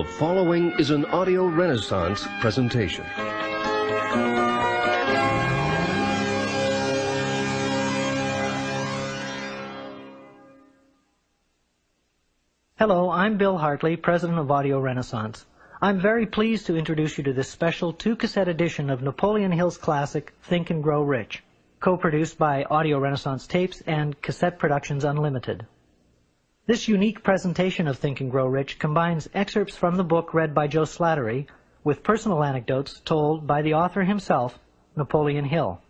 The following is an Audio Renaissance presentation. Hello, I'm Bill Hartley, President of Audio Renaissance. I'm very pleased to introduce you to this special two-cassette edition of Napoleon Hill's classic, Think and Grow Rich, co-produced by Audio Renaissance Tapes and Cassette Productions Unlimited. This unique presentation of Think and Grow Rich combines excerpts from the book read by Joe Slattery with personal anecdotes told by the author himself, Napoleon Hill.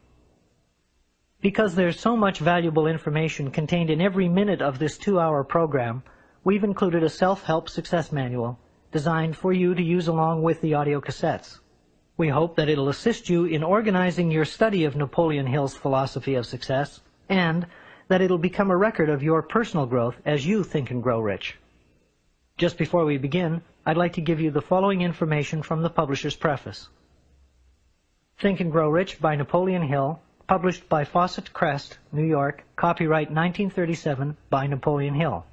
Because there's so much valuable information contained in every minute of this 2-hour program, we've included a self-help success manual designed for you to use along with the audio cassettes. We hope that it'll assist you in organizing your study of Napoleon Hill's philosophy of success, and that it'll become a record of your personal growth as you think and grow rich. Just before we begin, I'd like to give you the following information from the publisher's preface. Think and Grow Rich by Napoleon Hill, published by Fawcett Crest, New York, copyright 1937 by Napoleon Hill.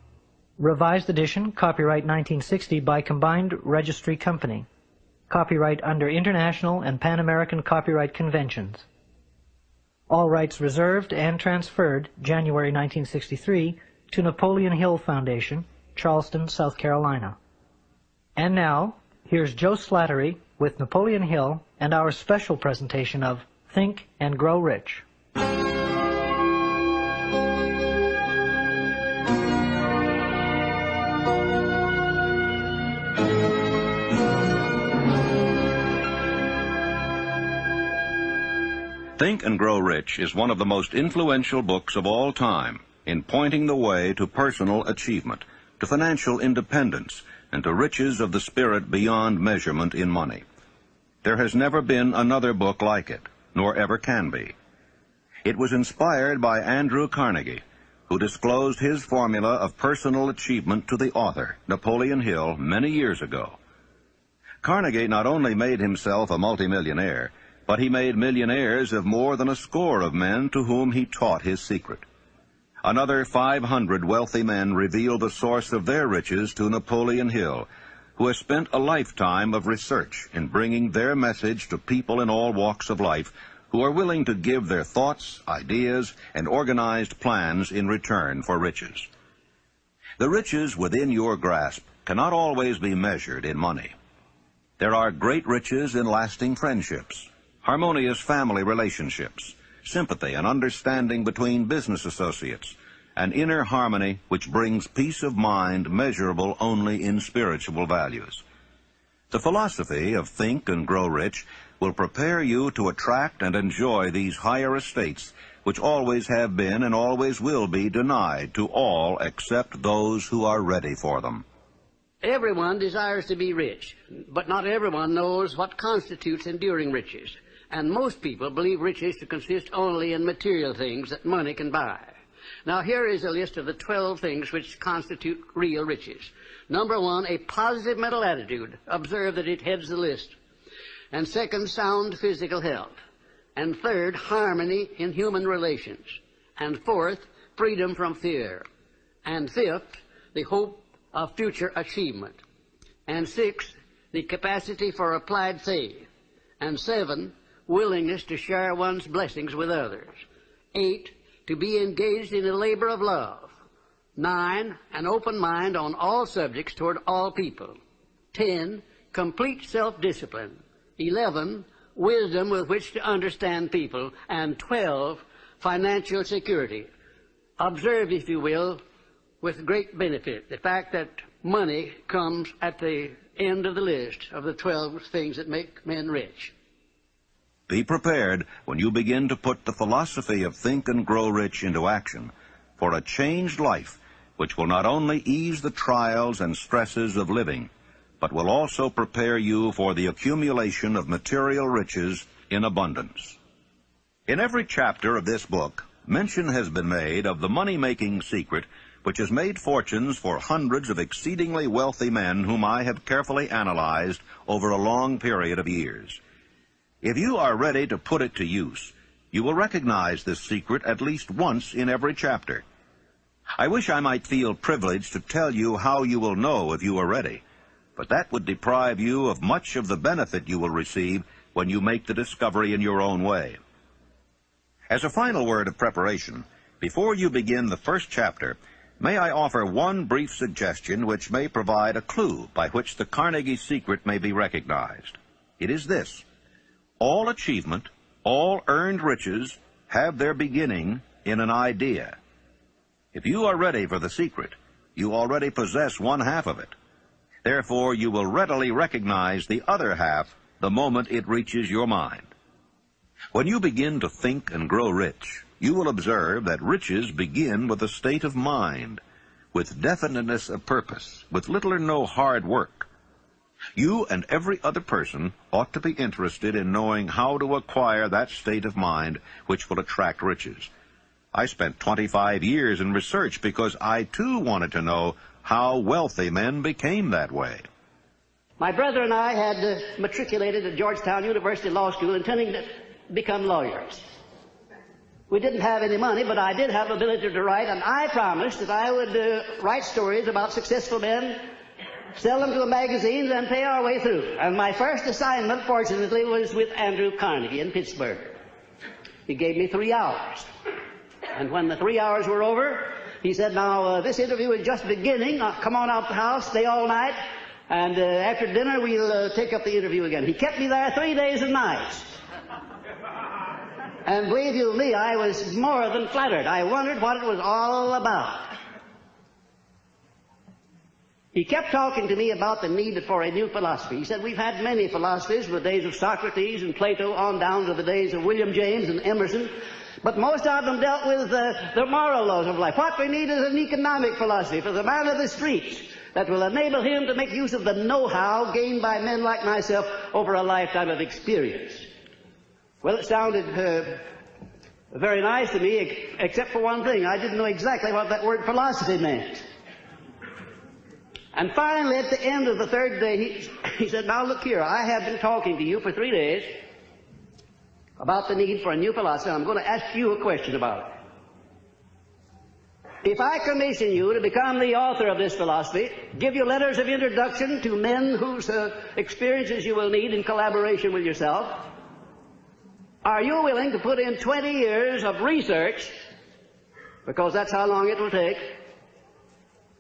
Revised edition, copyright 1960 by Combined Registry Company. Copyright under International and Pan American Copyright Conventions. All rights reserved and transferred, January 1963, to Napoleon Hill Foundation, Charleston, South Carolina. And now, here's Joe Slattery with Napoleon Hill and our special presentation of Think and Grow Rich. Think and Grow Rich is one of the most influential books of all time in pointing the way to personal achievement, to financial independence, and to riches of the spirit beyond measurement in money. There has never been another book like it, nor ever can be. It was inspired by Andrew Carnegie, who disclosed his formula of personal achievement to the author, Napoleon Hill, many years ago. Carnegie not only made himself a multimillionaire, but he made millionaires of more than a score of men to whom he taught his secret. Another 500 wealthy men revealed the source of their riches to Napoleon Hill, who has spent a lifetime of research in bringing their message to people in all walks of life who are willing to give their thoughts, ideas, and organized plans in return for riches. The riches within your grasp cannot always be measured in money. There are great riches in lasting friendships, harmonious family relationships, sympathy and understanding between business associates, and inner harmony which brings peace of mind measurable only in spiritual values. The philosophy of Think and Grow Rich will prepare you to attract and enjoy these higher estates which always have been and always will be denied to all except those who are ready for them. Everyone desires to be rich, but not everyone knows what constitutes enduring riches. And most people believe riches to consist only in material things that money can buy. Now here is a list of the 12 things which constitute real riches. Number 1, a positive mental attitude. Observe that it heads the list. And second, sound physical health. And third, harmony in human relations. And fourth, freedom from fear. And fifth, the hope of future achievement. And sixth, the capacity for applied faith. And 7, willingness to share one's blessings with others. 8, to be engaged in a labor of love. 9, an open mind on all subjects toward all people. 10, complete self-discipline. 11, wisdom with which to understand people. And 12, financial security. Observe, if you will, with great benefit, the fact that money comes at the end of the list of the 12 things that make men rich. Be prepared when you begin to put the philosophy of Think and Grow Rich into action for a changed life which will not only ease the trials and stresses of living, but will also prepare you for the accumulation of material riches in abundance. In every chapter of this book, mention has been made of the money-making secret which has made fortunes for hundreds of exceedingly wealthy men whom I have carefully analyzed over a long period of years. If you are ready to put it to use, you will recognize this secret at least once in every chapter. I wish I might feel privileged to tell you how you will know if you are ready, but that would deprive you of much of the benefit you will receive when you make the discovery in your own way. As a final word of preparation, before you begin the first chapter, may I offer one brief suggestion which may provide a clue by which the Carnegie secret may be recognized. It is this: all achievement, all earned riches have their beginning in an idea. If you are ready for the secret, you already possess one half of it. Therefore, you will readily recognize the other half the moment it reaches your mind. When you begin to think and grow rich, you will observe that riches begin with a state of mind, with definiteness of purpose, with little or no hard work. You and every other person ought to be interested in knowing how to acquire that state of mind which will attract riches. I spent 25 years in research because I, too, wanted to know how wealthy men became that way. My brother and I had matriculated at Georgetown University Law School intending to become lawyers. We didn't have any money, but I did have ability to write, and I promised that I would write stories about successful men, sell them to the magazines, and pay our way through. And my first assignment, fortunately, was with Andrew Carnegie in Pittsburgh. He gave me 3 hours. And when the 3 hours were over, he said, now, this interview is just beginning. Come on out the house, stay all night, and after dinner we'll take up the interview again. He kept me there 3 days and nights. And believe you me, I was more than flattered. I wondered what it was all about. He kept talking to me about the need for a new philosophy. He said, we've had many philosophies from the days of Socrates and Plato on down to the days of William James and Emerson, but most of them dealt with the moral laws of life. What we need is an economic philosophy for the man of the streets that will enable him to make use of the know-how gained by men like myself over a lifetime of experience. Well, it sounded very nice to me, except for one thing. I didn't know exactly what that word philosophy meant. And finally, at the end of the third day, he said, now look here, I have been talking to you for 3 days about the need for a new philosophy. I'm going to ask you a question about it. If I commission you to become the author of this philosophy, give you letters of introduction to men whose experiences you will need in collaboration with yourself, are you willing to put in 20 years of research, because that's how long it will take,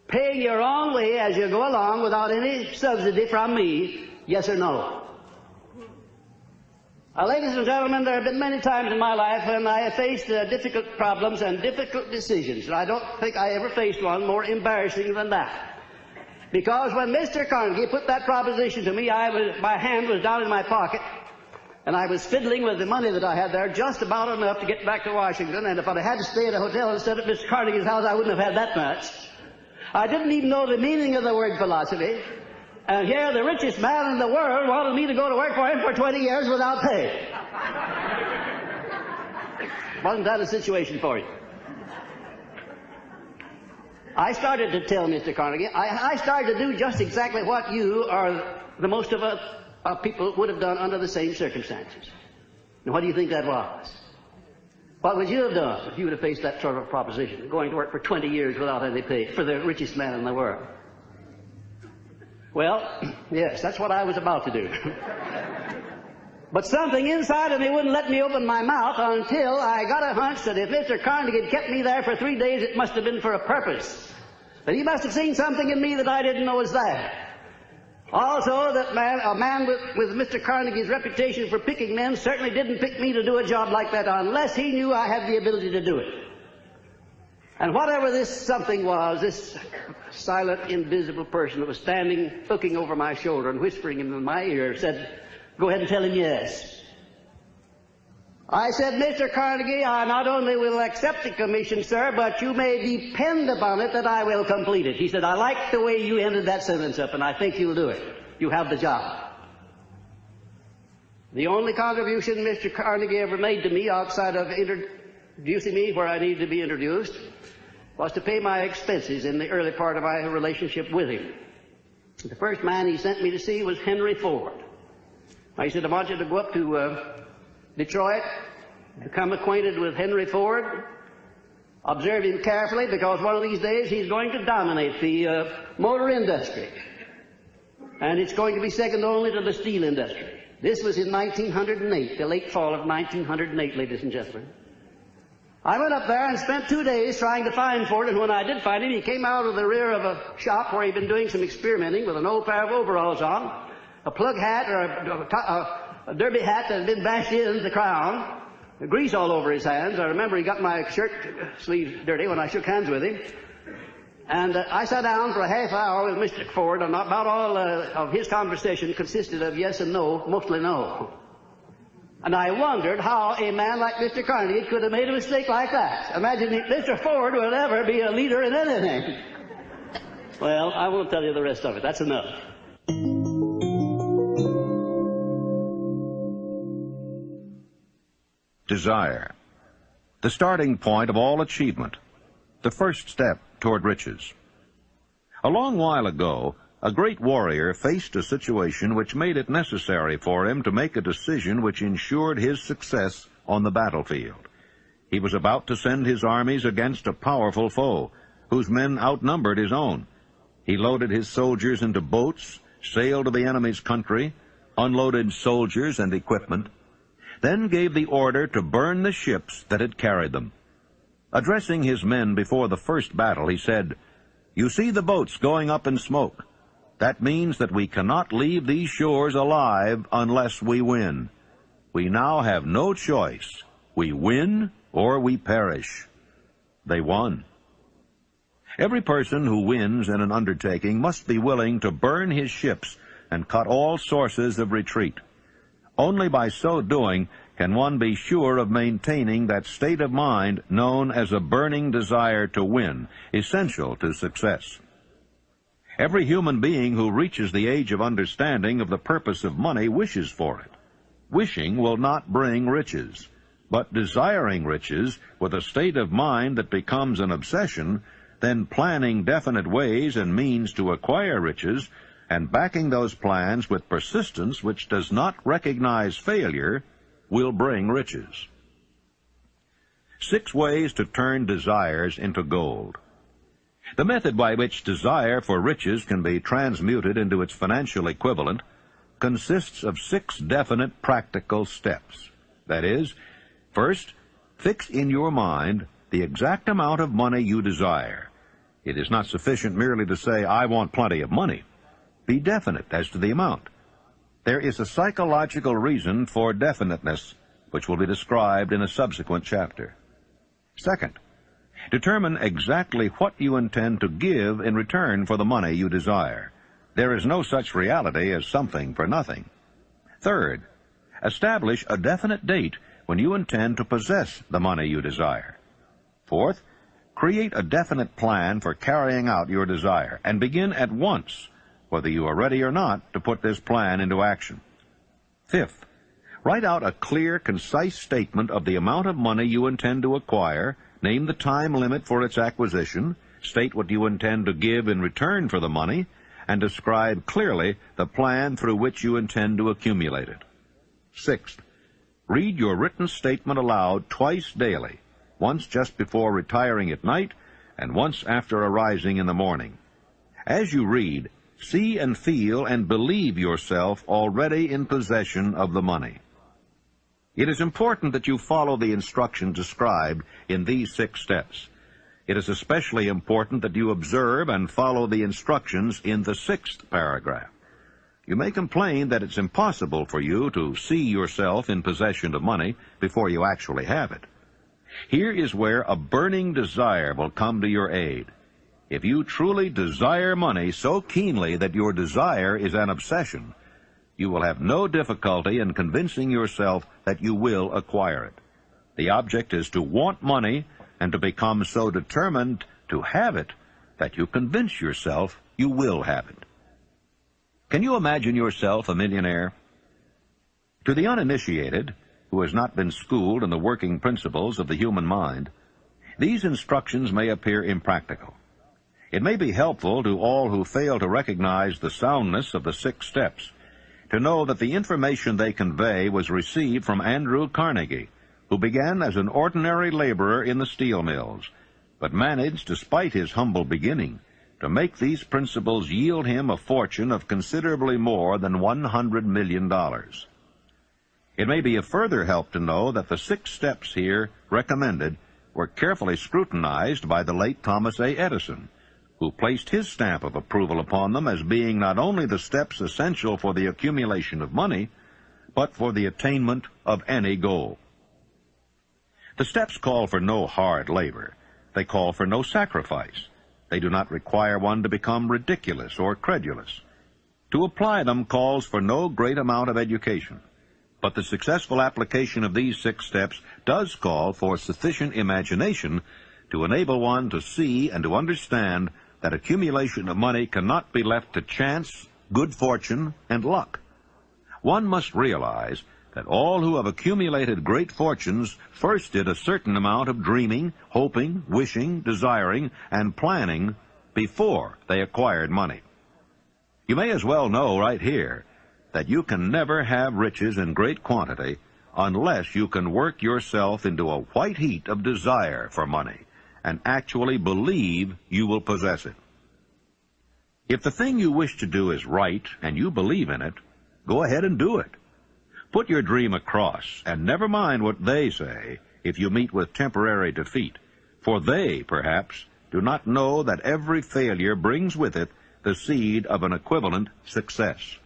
paying your own way as you go along without any subsidy from me, yes or no? Ladies and gentlemen, there have been many times in my life when I have faced difficult problems and difficult decisions, and I don't think I ever faced one more embarrassing than that. Because when Mr. Carnegie put that proposition to me, my hand was down in my pocket, and I was fiddling with the money that I had there just about enough to get back to Washington, and if I had to stay at a hotel instead of Mr. Carnegie's house, I wouldn't have had that much. I didn't even know the meaning of the word philosophy, and here the richest man in the world wanted me to go to work for him for 20 years without pay. Wasn't that a situation for you? I started to tell Mr. Carnegie, I started to do just exactly what you or the most of us people would have done under the same circumstances. And what do you think that was? What would you have done if you would have faced that sort of proposition, going to work for 20 years without any pay for the richest man in the world? Well, yes, that's what I was about to do. But something inside of me wouldn't let me open my mouth until I got a hunch that if Mr. Carnegie had kept me there for 3 days, it must have been for a purpose. That he must have seen something in me that I didn't know was there. Also, that a man with Mr. Carnegie's reputation for picking men certainly didn't pick me to do a job like that unless he knew I had the ability to do it. And whatever this something was, this silent, invisible person that was standing, looking over my shoulder and whispering in my ear, said, go ahead and tell him yes. I said, Mr. Carnegie, I not only will accept the commission, sir, but you may depend upon it that I will complete it. He said, I like the way you ended that sentence up, and I think you'll do it. You have the job. The only contribution Mr. Carnegie ever made to me outside of introducing me where I needed to be introduced was to pay my expenses in the early part of my relationship with him. The first man he sent me to see was Henry Ford. He said, I want you to go up to Detroit, become acquainted with Henry Ford, observe him carefully, because one of these days he's going to dominate the motor industry. and it's going to be second only to the steel industry. This was in 1908, the late fall of 1908, ladies and gentlemen. I went up there and spent 2 days trying to find Ford, and when I did find him, he came out of the rear of a shop where he'd been doing some experimenting with an old pair of overalls on, a plug hat or a derby hat that had been bashed in the crown, grease all over his hands. I remember he got my shirt sleeves dirty when I shook hands with him. And I sat down for a half hour with Mr. Ford, and about all of his conversation consisted of yes and no, mostly no. And I wondered how a man like Mr. Carnegie could have made a mistake like that. Imagine if Mr. Ford would ever be a leader in anything. Well, I won't tell you the rest of it. That's enough. Desire. The starting point of all achievement. The first step toward riches. A long while ago, a great warrior faced a situation which made it necessary for him to make a decision which ensured his success on the battlefield. He was about to send his armies against a powerful foe, whose men outnumbered his own. He loaded his soldiers into boats, sailed to the enemy's country, unloaded soldiers and equipment, then gave the order to burn the ships that had carried them. Addressing his men before the first battle, he said, "You see the boats going up in smoke. That means that we cannot leave these shores alive unless we win. We now have no choice. We win or we perish." They won. Every person who wins in an undertaking must be willing to burn his ships and cut all sources of retreat. Only by so doing can one be sure of maintaining that state of mind known as a burning desire to win, essential to success. Every human being who reaches the age of understanding of the purpose of money wishes for it. Wishing will not bring riches, but desiring riches with a state of mind that becomes an obsession, then planning definite ways and means to acquire riches, and backing those plans with persistence which does not recognize failure, will bring riches. 6 ways to turn desires into gold. The method by which desire for riches can be transmuted into its financial equivalent consists of 6 definite practical steps. That is, first, fix in your mind the exact amount of money you desire. It is not sufficient merely to say, "I want plenty of money." Be definite as to the amount. There is a psychological reason for definiteness, which will be described in a subsequent chapter. Second, determine exactly what you intend to give in return for the money you desire. There is no such reality as something for nothing. Third, establish a definite date when you intend to possess the money you desire. Fourth, create a definite plan for carrying out your desire, and begin at once, whether you are ready or not, to put this plan into action. Fifth, write out a clear, concise statement of the amount of money you intend to acquire, name the time limit for its acquisition, state what you intend to give in return for the money, and describe clearly the plan through which you intend to accumulate it. Sixth, read your written statement aloud twice daily, once just before retiring at night and once after arising in the morning. As you read, see and feel and believe yourself already in possession of the money. It is important that you follow the instructions described in these 6 steps. It is especially important that you observe and follow the instructions in the 6th paragraph. You may complain that it's impossible for you to see yourself in possession of money before you actually have it. Here is where a burning desire will come to your aid. If you truly desire money so keenly that your desire is an obsession, you will have no difficulty in convincing yourself that you will acquire it. The object is to want money and to become so determined to have it that you convince yourself you will have it. Can you imagine yourself a millionaire? To the uninitiated, who has not been schooled in the working principles of the human mind, these instructions may appear impractical. It may be helpful to all who fail to recognize the soundness of the 6 steps to know that the information they convey was received from Andrew Carnegie, who began as an ordinary laborer in the steel mills, but managed, despite his humble beginning, to make these principles yield him a fortune of considerably more than $100 million. It may be a further help to know that the 6 steps here recommended were carefully scrutinized by the late Thomas A. Edison, who placed his stamp of approval upon them as being not only the steps essential for the accumulation of money, but for the attainment of any goal. The steps call for no hard labor. They call for no sacrifice. They do not require one to become ridiculous or credulous. To apply them calls for no great amount of education. But the successful application of these 6 steps does call for sufficient imagination to enable one to see and to understand that accumulation of money cannot be left to chance, good fortune, and luck. One must realize that all who have accumulated great fortunes first did a certain amount of dreaming, hoping, wishing, desiring, and planning before they acquired money. You may as well know right here that you can never have riches in great quantity unless you can work yourself into a white heat of desire for money and actually believe you will possess it. If the thing you wish to do is right and you believe in it, go ahead and do it. Put your dream across, and never mind what they say if you meet with temporary defeat, for they, perhaps, do not know that every failure brings with it the seed of an equivalent success.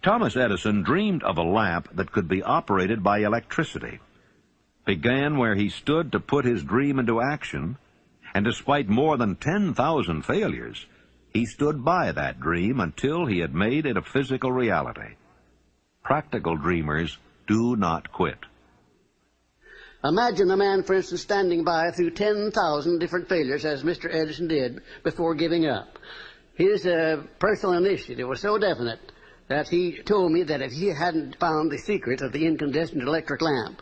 Thomas Edison dreamed of a lamp that could be operated by electricity, began where he stood to put his dream into action, and despite more than 10,000 failures, he stood by that dream until he had made it a physical reality. Practical dreamers do not quit. Imagine a man, for instance, standing by through 10,000 different failures, as Mr. Edison did, before giving up. His personal initiative was so definite that he told me that if he hadn't found the secret of the incandescent electric lamp,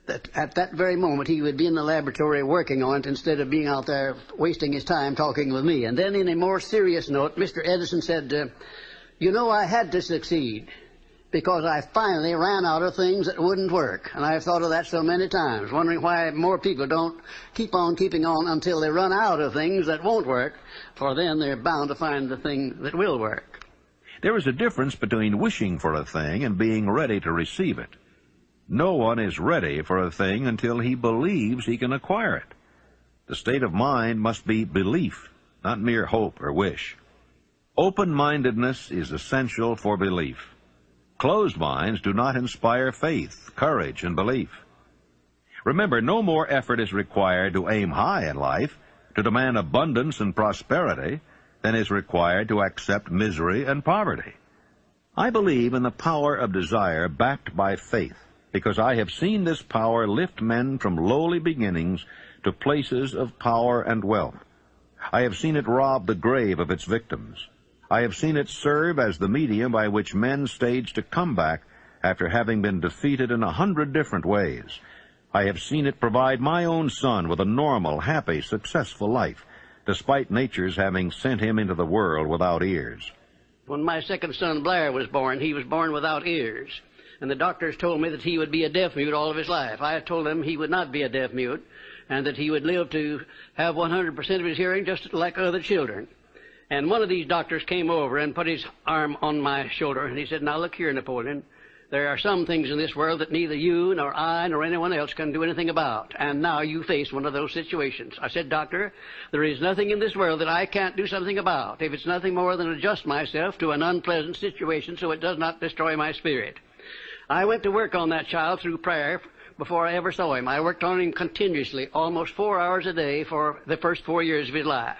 that at that very moment he would be in the laboratory working on it instead of being out there wasting his time talking with me. And then in a more serious note, Mr. Edison said, you know, I had to succeed because I finally ran out of things that wouldn't work. And I've thought of that so many times, wondering why more people don't keep on keeping on until they run out of things that won't work, for then they're bound to find the thing that will work. There is a difference between wishing for a thing and being ready to receive it. No one is ready for a thing until he believes he can acquire it. The state of mind must be belief, not mere hope or wish. Open-mindedness is essential for belief. Closed minds do not inspire faith, courage, and belief. Remember, no more effort is required to aim high in life, to demand abundance and prosperity, than is required to accept misery and poverty. I believe in the power of desire backed by faith, because I have seen this power lift men from lowly beginnings to places of power and wealth. I have seen it rob the grave of its victims. I have seen it serve as the medium by which men stage a comeback after having been defeated in 100 different ways. I have seen it provide my own son with a normal, happy, successful life, despite nature's having sent him into the world without ears. When my second son, Blair, was born, he was born without ears. And the doctors told me that he would be a deaf mute all of his life. I told him he would not be a deaf mute, and that he would live to have 100% of his hearing just like other children. And one of these doctors came over and put his arm on my shoulder, and he said, now look here, Napoleon, there are some things in this world that neither you nor I nor anyone else can do anything about, and now you face one of those situations. I said, Doctor, there is nothing in this world that I can't do something about, if it's nothing more than adjust myself to an unpleasant situation so it does not destroy my spirit. I went to work on that child through prayer before I ever saw him. I worked on him continuously, almost 4 hours a day for the first 4 years of his life.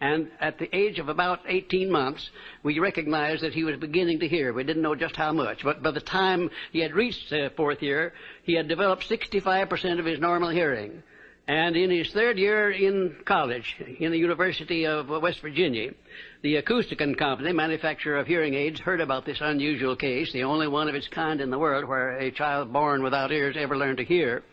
And at the age of about 18 months, we recognized that he was beginning to hear. We didn't know just how much. But by the time he had reached the 4th year, he had developed 65% of his normal hearing. And in his 3rd year in college, in the University of West Virginia, the Acousticon Company, manufacturer of hearing aids, heard about this unusual case, the only one of its kind in the world where a child born without ears ever learned to hear.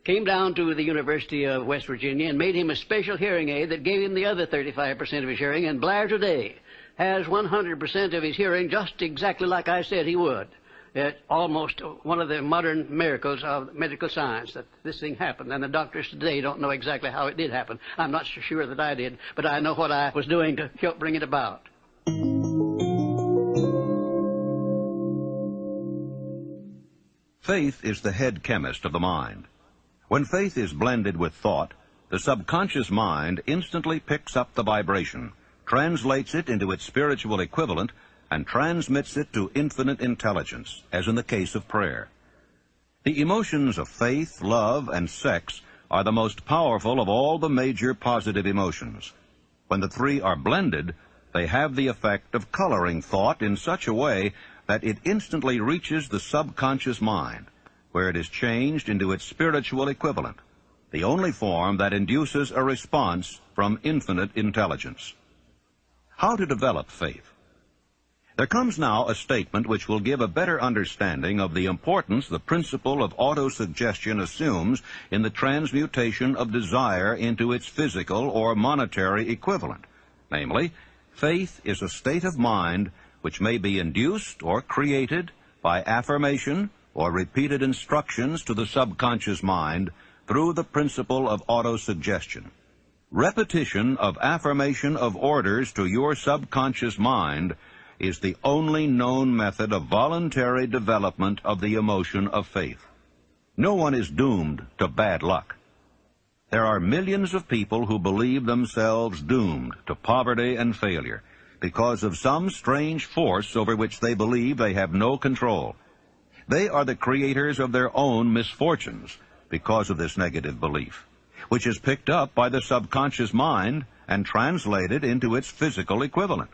Came down to the University of West Virginia and made him a special hearing aid that gave him the other 35% of his hearing, and Blair today has 100% of his hearing just exactly like I said he would. It's almost one of the modern miracles of medical science that this thing happened. And the doctors today don't know exactly how it did happen. I'm not so sure that I did, but I know what I was doing to help bring it about. Faith is the head chemist of the mind. When faith is blended with thought, the subconscious mind instantly picks up the vibration, translates it into its spiritual equivalent, and transmits it to infinite intelligence, as in the case of prayer. The emotions of faith, love, and sex are the most powerful of all the major positive emotions. When the three are blended, they have the effect of coloring thought in such a way that it instantly reaches the subconscious mind, where it is changed into its spiritual equivalent, the only form that induces a response from infinite intelligence. How to develop faith? There comes now a statement which will give a better understanding of the importance the principle of autosuggestion assumes in the transmutation of desire into its physical or monetary equivalent. Namely, faith is a state of mind which may be induced or created by affirmation or repeated instructions to the subconscious mind through the principle of autosuggestion. Repetition of affirmation of orders to your subconscious mind is the only known method of voluntary development of the emotion of faith. No one is doomed to bad luck. There are millions of people who believe themselves doomed to poverty and failure because of some strange force over which they believe they have no control. They are the creators of their own misfortunes because of this negative belief, which is picked up by the subconscious mind and translated into its physical equivalent.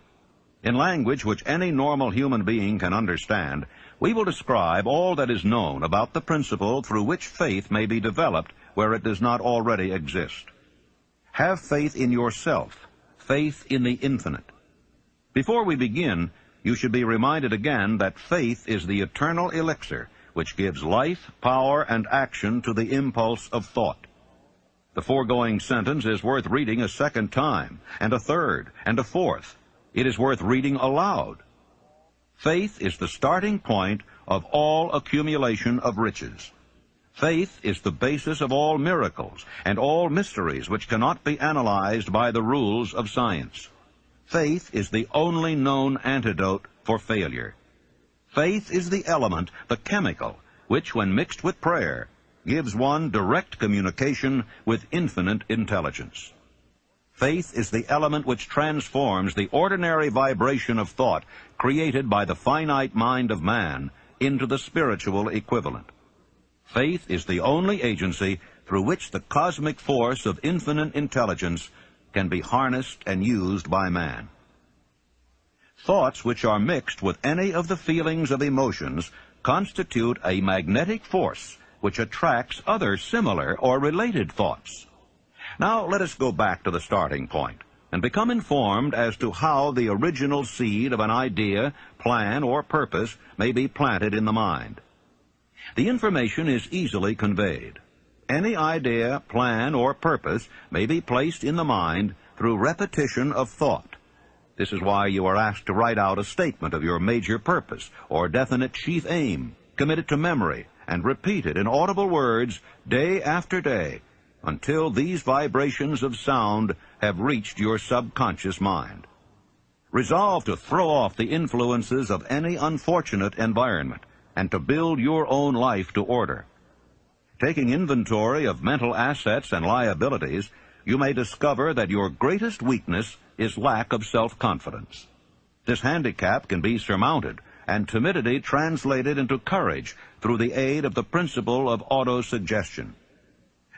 In language which any normal human being can understand, we will describe all that is known about the principle through which faith may be developed where it does not already exist. Have faith in yourself, faith in the infinite. Before we begin, you should be reminded again that faith is the eternal elixir which gives life, power, and action to the impulse of thought. The foregoing sentence is worth reading a second time, and a third, and a fourth. It is worth reading aloud. Faith is the starting point of all accumulation of riches. Faith is the basis of all miracles and all mysteries which cannot be analyzed by the rules of science. Faith is the only known antidote for failure. Faith is the element, the chemical, which, when mixed with prayer, gives one direct communication with infinite intelligence. Faith is the element which transforms the ordinary vibration of thought created by the finite mind of man into the spiritual equivalent. Faith is the only agency through which the cosmic force of infinite intelligence can be harnessed and used by man. Thoughts which are mixed with any of the feelings of emotions constitute a magnetic force which attracts other similar or related thoughts. Now let us go back to the starting point and become informed as to how the original seed of an idea, plan, or purpose may be planted in the mind. The information is easily conveyed. Any idea, plan, or purpose may be placed in the mind through repetition of thought. This is why you are asked to write out a statement of your major purpose or definite chief aim, commit it to memory, and repeat it in audible words day after day until these vibrations of sound have reached your subconscious mind. Resolve to throw off the influences of any unfortunate environment and to build your own life to order. Taking inventory of mental assets and liabilities, you may discover that your greatest weakness is lack of self-confidence. This handicap can be surmounted and timidity translated into courage through the aid of the principle of autosuggestion.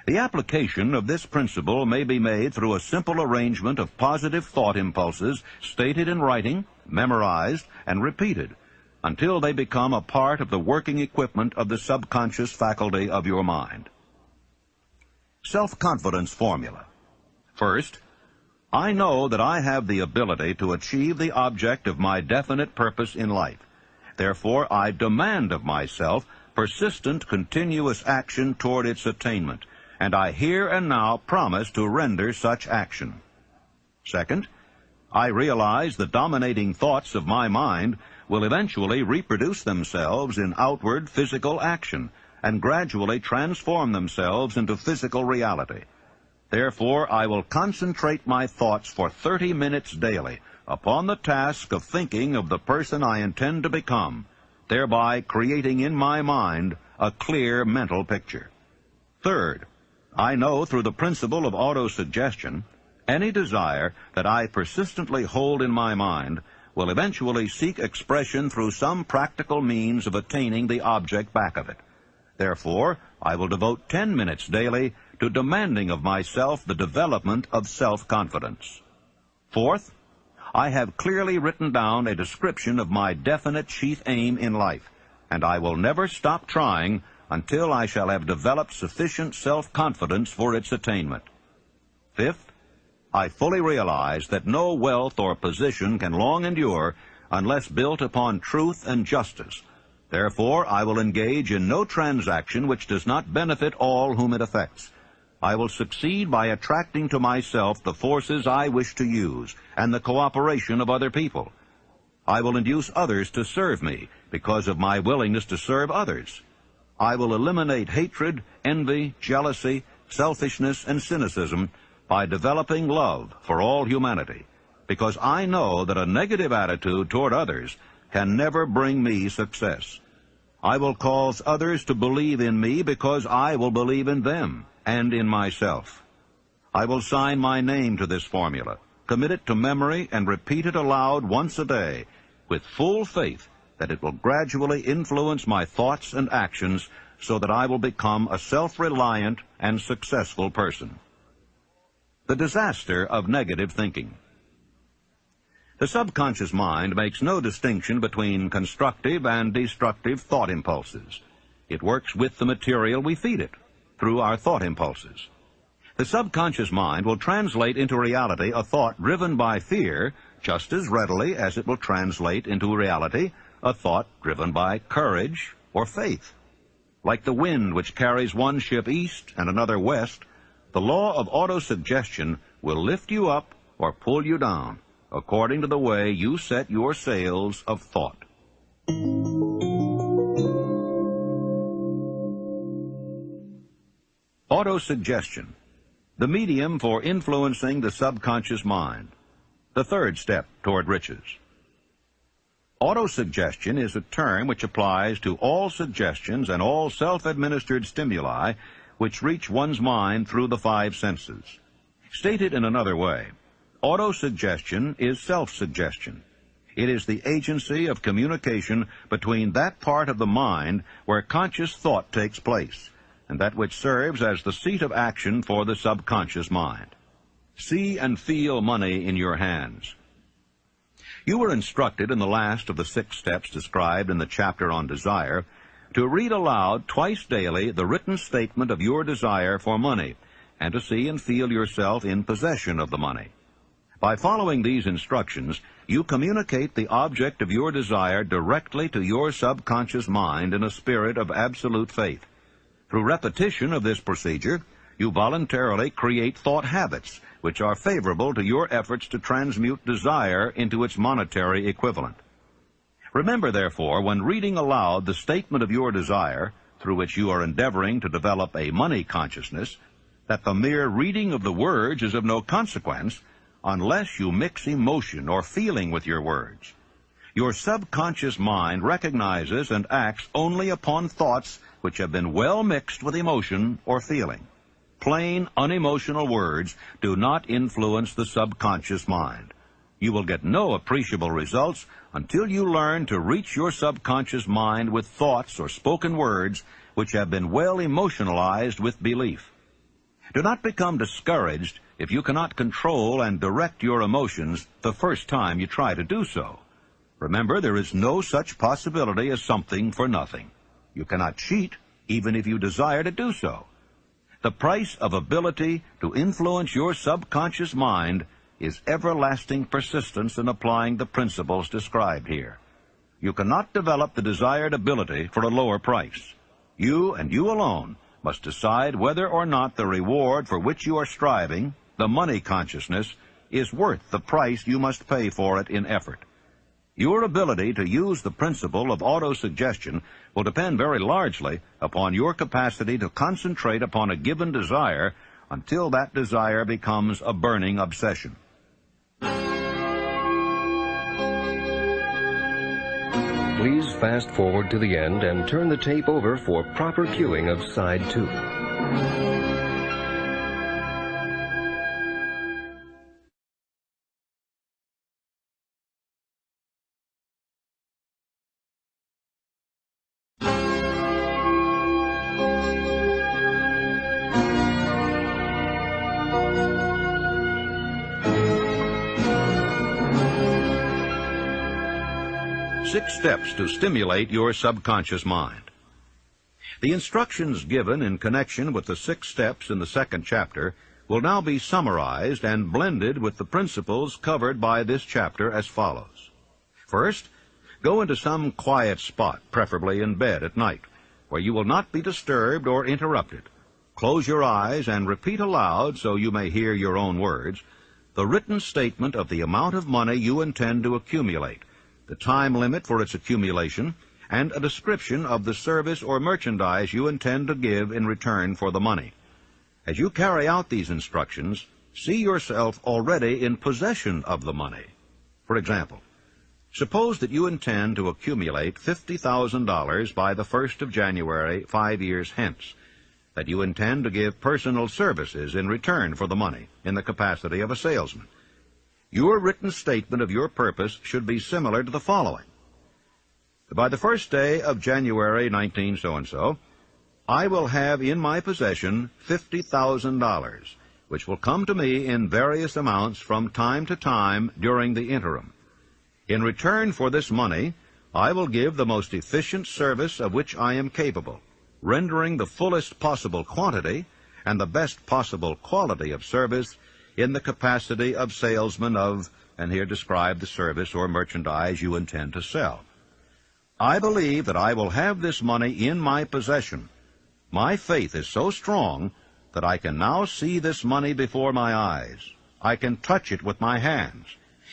The application of this principle may be made through a simple arrangement of positive thought impulses stated in writing, memorized, and repeated until they become a part of the working equipment of the subconscious faculty of your mind. Self-confidence formula. First, I know that I have the ability to achieve the object of my definite purpose in life. Therefore, I demand of myself persistent, continuous action toward its attainment, and I here and now promise to render such action. Second, I realize the dominating thoughts of my mind will eventually reproduce themselves in outward physical action and gradually transform themselves into physical reality. Therefore, I will concentrate my thoughts for 30 minutes daily upon the task of thinking of the person I intend to become, thereby creating in my mind a clear mental picture. Third, I know through the principle of autosuggestion, any desire that I persistently hold in my mind will eventually seek expression through some practical means of attaining the object back of it. Therefore, I will devote 10 minutes daily to demanding of myself the development of self-confidence. Fourth, I have clearly written down a description of my definite chief aim in life, and I will never stop trying until I shall have developed sufficient self-confidence for its attainment. Fifth, I fully realize that no wealth or position can long endure unless built upon truth and justice. Therefore, I will engage in no transaction which does not benefit all whom it affects. I will succeed by attracting to myself the forces I wish to use and the cooperation of other people. I will induce others to serve me because of my willingness to serve others. I will eliminate hatred, envy, jealousy, selfishness, and cynicism by developing love for all humanity, because I know that a negative attitude toward others can never bring me success. I will cause others to believe in me because I will believe in them and in myself. I will sign my name to this formula, commit it to memory, and repeat it aloud once a day, with full faith that it will gradually influence my thoughts and actions so that I will become a self-reliant and successful person. The disaster of negative thinking. The subconscious mind makes no distinction between constructive and destructive thought impulses. It works with the material we feed it, through our thought impulses. The subconscious mind will translate into reality a thought driven by fear just as readily as it will translate into reality a thought driven by courage or faith. Like the wind which carries one ship east and another west, the law of autosuggestion will lift you up or pull you down, according to the way you set your sails of thought. Autosuggestion, the medium for influencing the subconscious mind, the third step toward riches. Autosuggestion is a term which applies to all suggestions and all self-administered stimuli which reach one's mind through the five senses. Stated in another way, autosuggestion is self-suggestion. It is the agency of communication between that part of the mind where conscious thought takes place, and that which serves as the seat of action for the subconscious mind. See and feel money in your hands. You were instructed in the last of the 6 steps described in the chapter on desire to read aloud twice daily the written statement of your desire for money, and to see and feel yourself in possession of the money. By following these instructions, you communicate the object of your desire directly to your subconscious mind in a spirit of absolute faith. Through repetition of this procedure, you voluntarily create thought habits which are favorable to your efforts to transmute desire into its monetary equivalent. Remember, therefore, when reading aloud the statement of your desire, through which you are endeavoring to develop a money consciousness, that the mere reading of the words is of no consequence unless you mix emotion or feeling with your words. Your subconscious mind recognizes and acts only upon thoughts which have been well mixed with emotion or feeling. Plain, unemotional words do not influence the subconscious mind. You will get no appreciable results until you learn to reach your subconscious mind with thoughts or spoken words which have been well emotionalized with belief. Do not become discouraged if you cannot control and direct your emotions the first time you try to do so. Remember, there is no such possibility as something for nothing. You cannot cheat, even if you desire to do so. The price of ability to influence your subconscious mind is everlasting persistence in applying the principles described here. You cannot develop the desired ability for a lower price. You and you alone must decide whether or not the reward for which you are striving, the money consciousness, is worth the price you must pay for it in effort. Your ability to use the principle of autosuggestion will depend very largely upon your capacity to concentrate upon a given desire until that desire becomes a burning obsession. Please fast forward to the end and turn the tape over for proper cueing of side 2. Six steps to stimulate your subconscious mind. The instructions given in connection with the 6 steps in the 2nd chapter will now be summarized and blended with the principles covered by this chapter as follows. First, go into some quiet spot, preferably in bed at night, where you will not be disturbed or interrupted. Close your eyes and repeat aloud, so you may hear your own words, the written statement of the amount of money you intend to accumulate, the time limit for its accumulation, and a description of the service or merchandise you intend to give in return for the money. As you carry out these instructions, see yourself already in possession of the money. For example, suppose that you intend to accumulate $50,000 by the 1st of January 5 years hence, that you intend to give personal services in return for the money in the capacity of a salesman. Your written statement of your purpose should be similar to the following. By the 1st day of January 19 so-and-so, I will have in my possession $50,000, which will come to me in various amounts from time to time during the interim. In return for this money, I will give the most efficient service of which I am capable, rendering the fullest possible quantity and the best possible quality of service in the capacity of salesman of, and here describe the service or merchandise you intend to sell. I believe that I will have this money in my possession. My faith is so strong that I can now see this money before my eyes. I can touch it with my hands.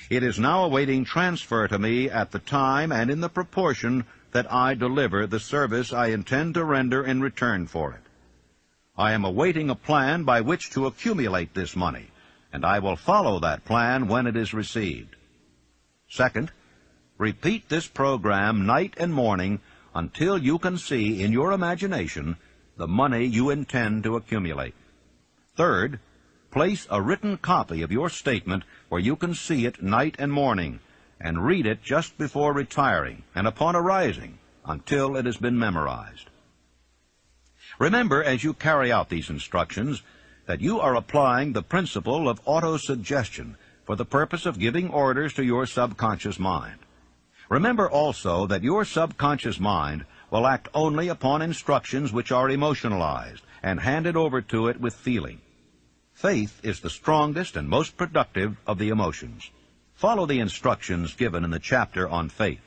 It is now awaiting transfer to me at the time and in the proportion that I deliver the service I intend to render in return for it. I am awaiting a plan by which to accumulate this money, and I will follow that plan when it is received. Second, repeat this program night and morning until you can see in your imagination the money you intend to accumulate. Third, place a written copy of your statement where you can see it night and morning, and read it just before retiring and upon arising until it has been memorized. Remember, as you carry out these instructions, that you are applying the principle of autosuggestion for the purpose of giving orders to your subconscious mind. Remember also that your subconscious mind will act only upon instructions which are emotionalized and handed over to it with feeling. Faith is the strongest and most productive of the emotions. Follow the instructions given in the chapter on faith.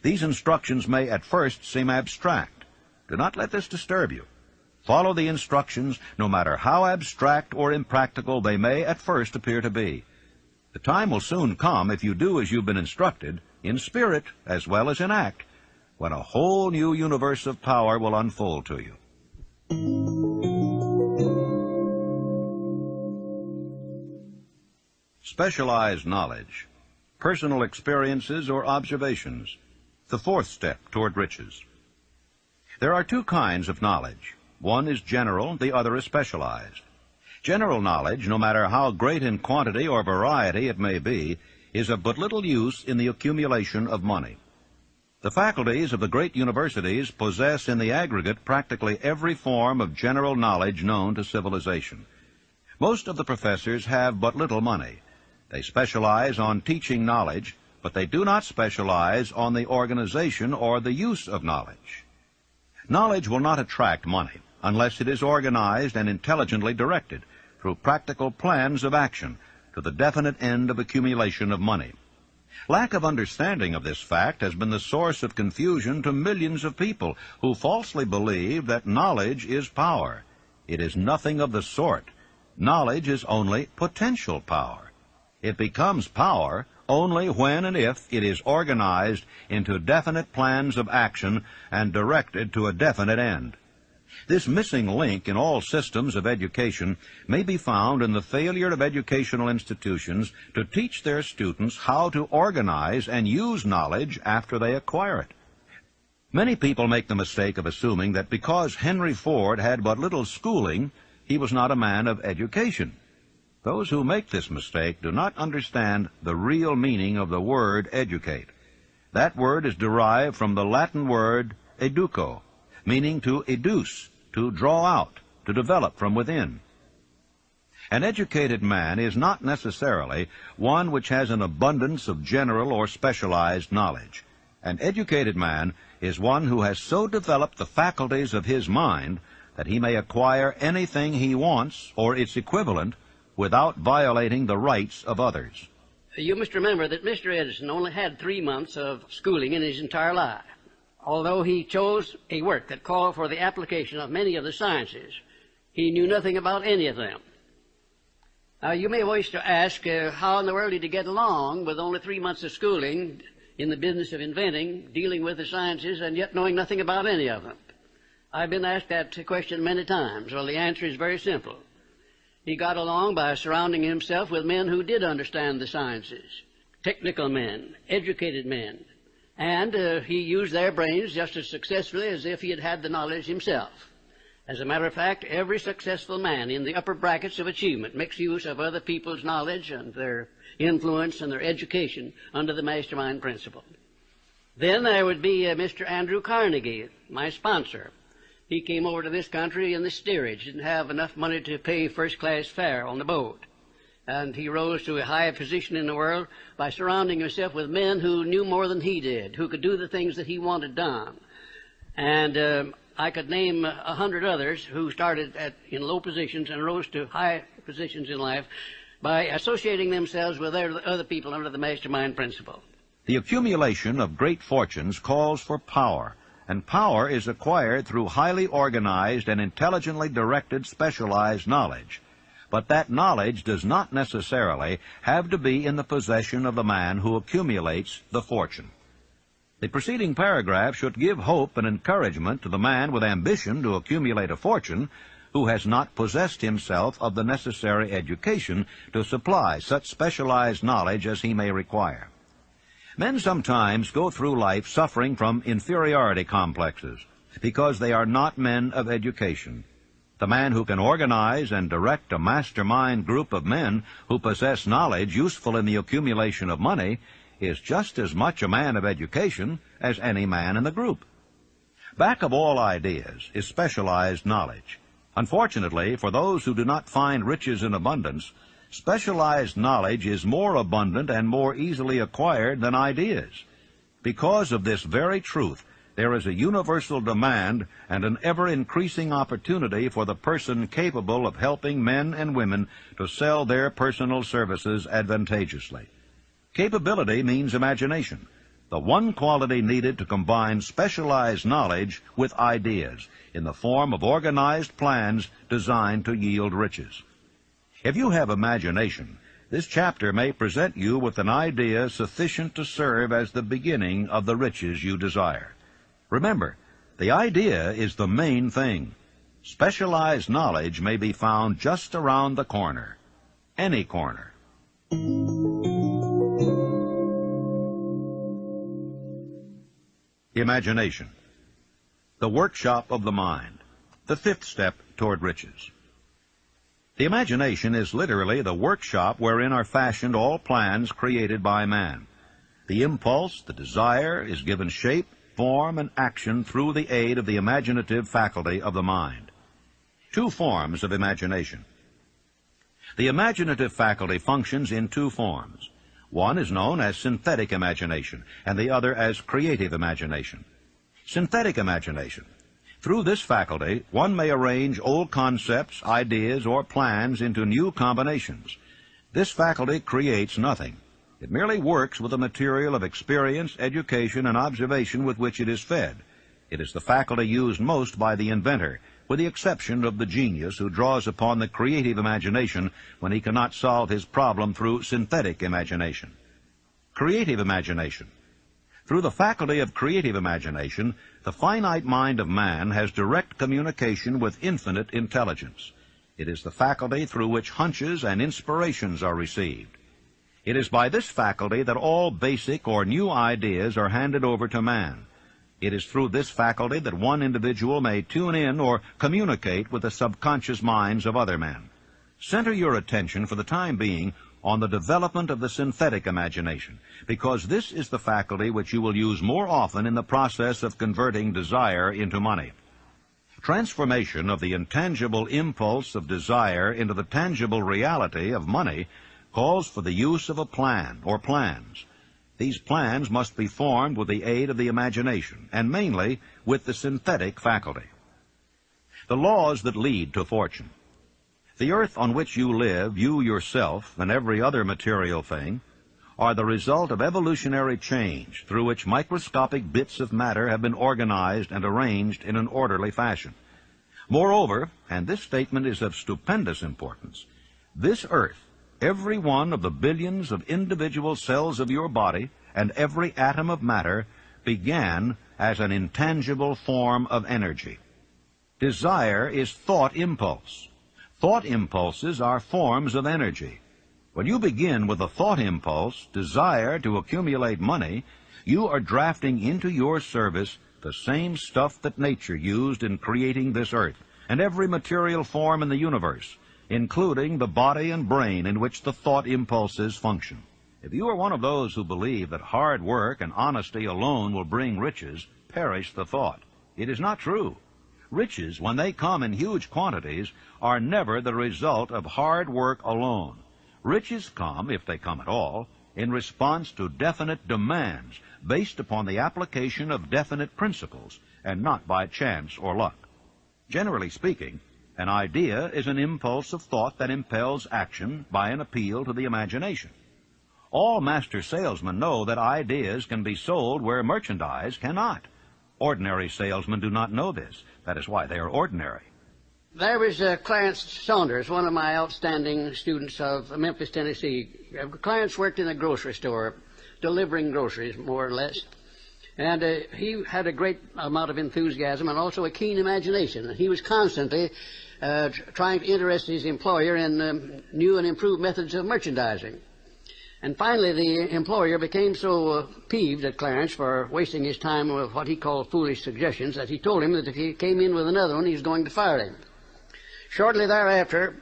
These instructions may at first seem abstract. Do not let this disturb you. Follow the instructions, no matter how abstract or impractical they may at first appear to be. The time will soon come, if you do as you've been instructed, in spirit as well as in act, when a whole new universe of power will unfold to you. Specialized knowledge, personal experiences or observations, the 4th step toward riches. There are 2 kinds of knowledge. One is general, the other is specialized. General knowledge, no matter how great in quantity or variety it may be, is of but little use in the accumulation of money. The faculties of the great universities possess in the aggregate practically every form of general knowledge known to civilization. Most of the professors have but little money. They specialize on teaching knowledge, but they do not specialize on the organization or the use of knowledge. Knowledge will not attract money unless it is organized and intelligently directed through practical plans of action to the definite end of accumulation of money. Lack of understanding of this fact has been the source of confusion to millions of people who falsely believe that knowledge is power. It is nothing of the sort. Knowledge is only potential power. It becomes power only when and if it is organized into definite plans of action and directed to a definite end. This missing link in all systems of education may be found in the failure of educational institutions to teach their students how to organize and use knowledge after they acquire it. Many people make the mistake of assuming that because Henry Ford had but little schooling, he was not a man of education. Those who make this mistake do not understand the real meaning of the word educate. That word is derived from the Latin word educo, meaning to educe, to draw out, to develop from within. An educated man is not necessarily one which has an abundance of general or specialized knowledge. An educated man is one who has so developed the faculties of his mind that he may acquire anything he wants or its equivalent without violating the rights of others. You must remember that Mr. Edison only had 3 months of schooling in his entire life. Although he chose a work that called for the application of many of the sciences, he knew nothing about any of them. Now, you may wish to ask, how in the world did he get along with only 3 months of schooling in the business of inventing, dealing with the sciences, and yet knowing nothing about any of them? I've been asked that question many times. Well, the answer is very simple. He got along by surrounding himself with men who did understand the sciences, technical men, educated men, and he used their brains just as successfully as if he had had the knowledge himself. As a matter of fact, every successful man in the upper brackets of achievement makes use of other people's knowledge and their influence and their education under the mastermind principle. Then there would be Mr. Andrew Carnegie, my sponsor. He came over to this country in the steerage, didn't have enough money to pay first-class fare on the boat. And he rose to a high position in the world by surrounding himself with men who knew more than he did, who could do the things that he wanted done. And I could name 100 others who started in low positions and rose to high positions in life by associating themselves with other people under the mastermind principle. The accumulation of great fortunes calls for power, and power is acquired through highly organized and intelligently directed specialized knowledge. But that knowledge does not necessarily have to be in the possession of the man who accumulates the fortune. The preceding paragraph should give hope and encouragement to the man with ambition to accumulate a fortune who has not possessed himself of the necessary education to supply such specialized knowledge as he may require. Men sometimes go through life suffering from inferiority complexes because they are not men of education. The man who can organize and direct a mastermind group of men who possess knowledge useful in the accumulation of money is just as much a man of education as any man in the group. Back of all ideas is specialized knowledge. Unfortunately, for those who do not find riches in abundance, specialized knowledge is more abundant and more easily acquired than ideas. Because of this very truth, there is a universal demand and an ever-increasing opportunity for the person capable of helping men and women to sell their personal services advantageously. Capability means imagination, the one quality needed to combine specialized knowledge with ideas in the form of organized plans designed to yield riches. If you have imagination, this chapter may present you with an idea sufficient to serve as the beginning of the riches you desire. Remember, the idea is the main thing. Specialized knowledge may be found just around the corner, any corner. Imagination, the workshop of the mind, the fifth step toward riches. The imagination is literally the workshop wherein are fashioned all plans created by man. The impulse, the desire, is given shape, form, and action through the aid of the imaginative faculty of the mind. Two forms of imagination. The imaginative faculty functions in two forms. One is known as synthetic imagination, and the other as creative imagination. Synthetic imagination. Through this faculty, one may arrange old concepts, ideas, or plans into new combinations. This faculty creates nothing. It merely works with the material of experience, education, and observation with which it is fed. It is the faculty used most by the inventor, with the exception of the genius who draws upon the creative imagination when he cannot solve his problem through synthetic imagination. Creative imagination. Through the faculty of creative imagination, the finite mind of man has direct communication with infinite intelligence. It is the faculty through which hunches and inspirations are received. It is by this faculty that all basic or new ideas are handed over to man. It is through this faculty that one individual may tune in or communicate with the subconscious minds of other men. Center your attention for the time being on the development of the synthetic imagination, because this is the faculty which you will use more often in the process of converting desire into money. Transformation of the intangible impulse of desire into the tangible reality of money calls for the use of a plan or plans. These plans must be formed with the aid of the imagination, and mainly with the synthetic faculty. The laws that lead to fortune. The earth on which you live, you yourself, and every other material thing, are the result of evolutionary change through which microscopic bits of matter have been organized and arranged in an orderly fashion. Moreover, and this statement is of stupendous importance, this earth, every one of the billions of individual cells of your body, and every atom of matter, began as an intangible form of energy. Desire is thought impulse. Thought impulses are forms of energy. When you begin with a thought impulse, desire to accumulate money, you are drafting into your service the same stuff that nature used in creating this earth and every material form in the universe, including the body and brain in which the thought impulses function. If you are one of those who believe that hard work and honesty alone will bring riches, perish the thought. It is not true. Riches, when they come in huge quantities, are never the result of hard work alone. Riches come, if they come at all, in response to definite demands based upon the application of definite principles, and not by chance or luck. Generally speaking, an idea is an impulse of thought that impels action by an appeal to the imagination. All master salesmen know that ideas can be sold where merchandise cannot. Ordinary salesmen do not know this. That is why they are ordinary. There was Clarence Saunders, one of my outstanding students of Memphis, Tennessee. Clarence worked in a grocery store, delivering groceries, more or less. And he had a great amount of enthusiasm and also a keen imagination. He was constantly trying to interest his employer in new and improved methods of merchandising. And finally, the employer became so peeved at Clarence for wasting his time with what he called foolish suggestions that he told him that if he came in with another one, he was going to fire him. Shortly thereafter,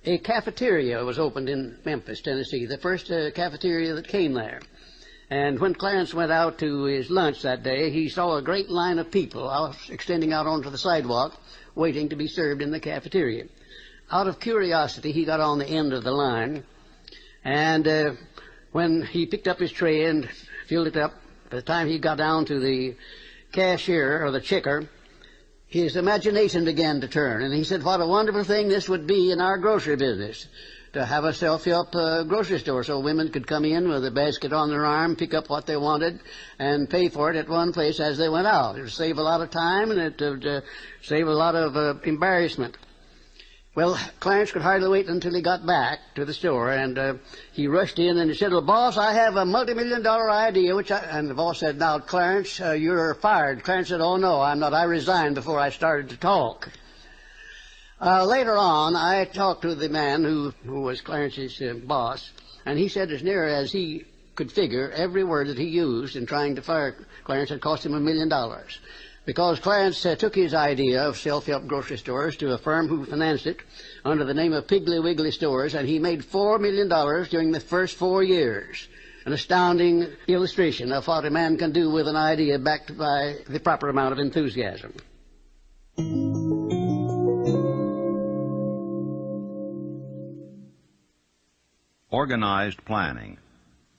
a cafeteria was opened in Memphis, Tennessee, the first cafeteria that came there. And when Clarence went out to his lunch that day, he saw a great line of people extending out onto the sidewalk, waiting to be served in the cafeteria. Out of curiosity, he got on the end of the line, and when he picked up his tray and filled it up, by the time he got down to the cashier or the checker, his imagination began to turn, and he said, what a wonderful thing this would be in our grocery business, to have a self-help grocery store so women could come in with a basket on their arm, pick up what they wanted, and pay for it at one place as they went out. It would save a lot of time, and it would save a lot of embarrassment. Well, Clarence could hardly wait until he got back to the store, and he rushed in and he said, well, boss, I have a multi-million-dollar idea, and the boss said, now, Clarence, you're fired. Clarence said, oh, no, I'm not. I resigned before I started to talk. Later on, I talked to the man who was Clarence's boss, and he said as near as he could figure, every word that he used in trying to fire Clarence had cost him $1 million. Because Clarence took his idea of self-help grocery stores to a firm who financed it under the name of Piggly Wiggly Stores, and he made $4 million during the first 4 years. An astounding illustration of what a man can do with an idea backed by the proper amount of enthusiasm. Organized planning,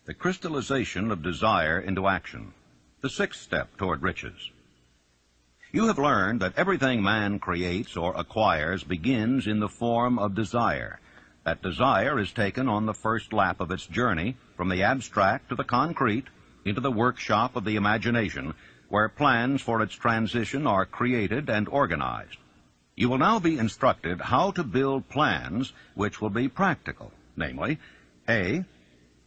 the crystallization of desire into action, the sixth step toward riches. You have learned that everything man creates or acquires begins in the form of desire. That desire is taken on the first lap of its journey from the abstract to the concrete into the workshop of the imagination, where plans for its transition are created and organized. You will now be instructed how to build plans which will be practical, namely, A,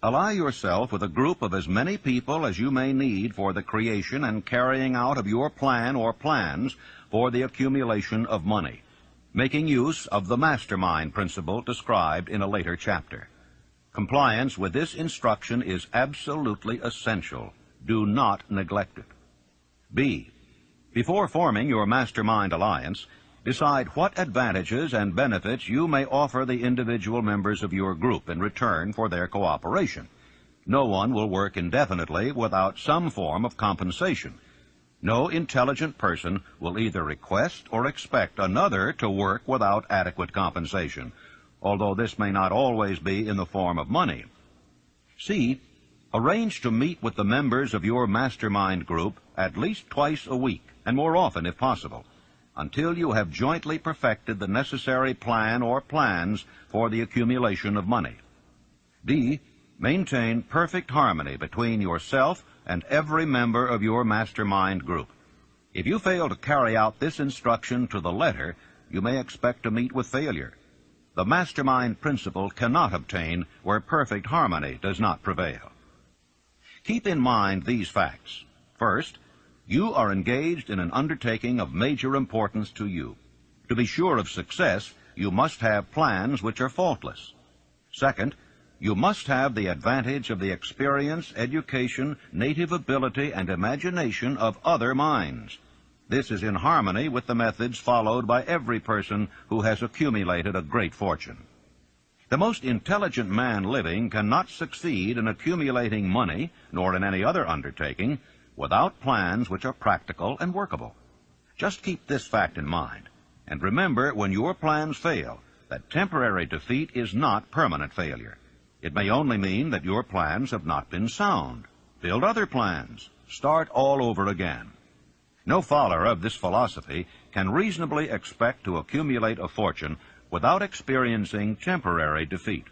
Ally yourself with a group of as many people as you may need for the creation and carrying out of your plan or plans for the accumulation of money, making use of the mastermind principle described in a later chapter. Compliance with this instruction is absolutely essential. Do not neglect it. B. Before forming your mastermind alliance, decide what advantages and benefits you may offer the individual members of your group in return for their cooperation. No one will work indefinitely without some form of compensation. No intelligent person will either request or expect another to work without adequate compensation, although this may not always be in the form of money. C. Arrange to meet with the members of your mastermind group at least twice a week, and more often if possible, until you have jointly perfected the necessary plan or plans for the accumulation of money. D. Maintain perfect harmony between yourself and every member of your mastermind group. If you fail to carry out this instruction to the letter, you may expect to meet with failure. The mastermind principle cannot obtain where perfect harmony does not prevail. Keep in mind these facts. First, you are engaged in an undertaking of major importance to you. To be sure of success, you must have plans which are faultless. Second, you must have the advantage of the experience, education, native ability, and imagination of other minds. This is in harmony with the methods followed by every person who has accumulated a great fortune. The most intelligent man living cannot succeed in accumulating money, nor in any other undertaking, without plans which are practical and workable. Just keep this fact in mind, and remember when your plans fail that temporary defeat is not permanent failure. It may only mean that your plans have not been sound. Build other plans. Start all over again. No follower of this philosophy can reasonably expect to accumulate a fortune without experiencing temporary defeat.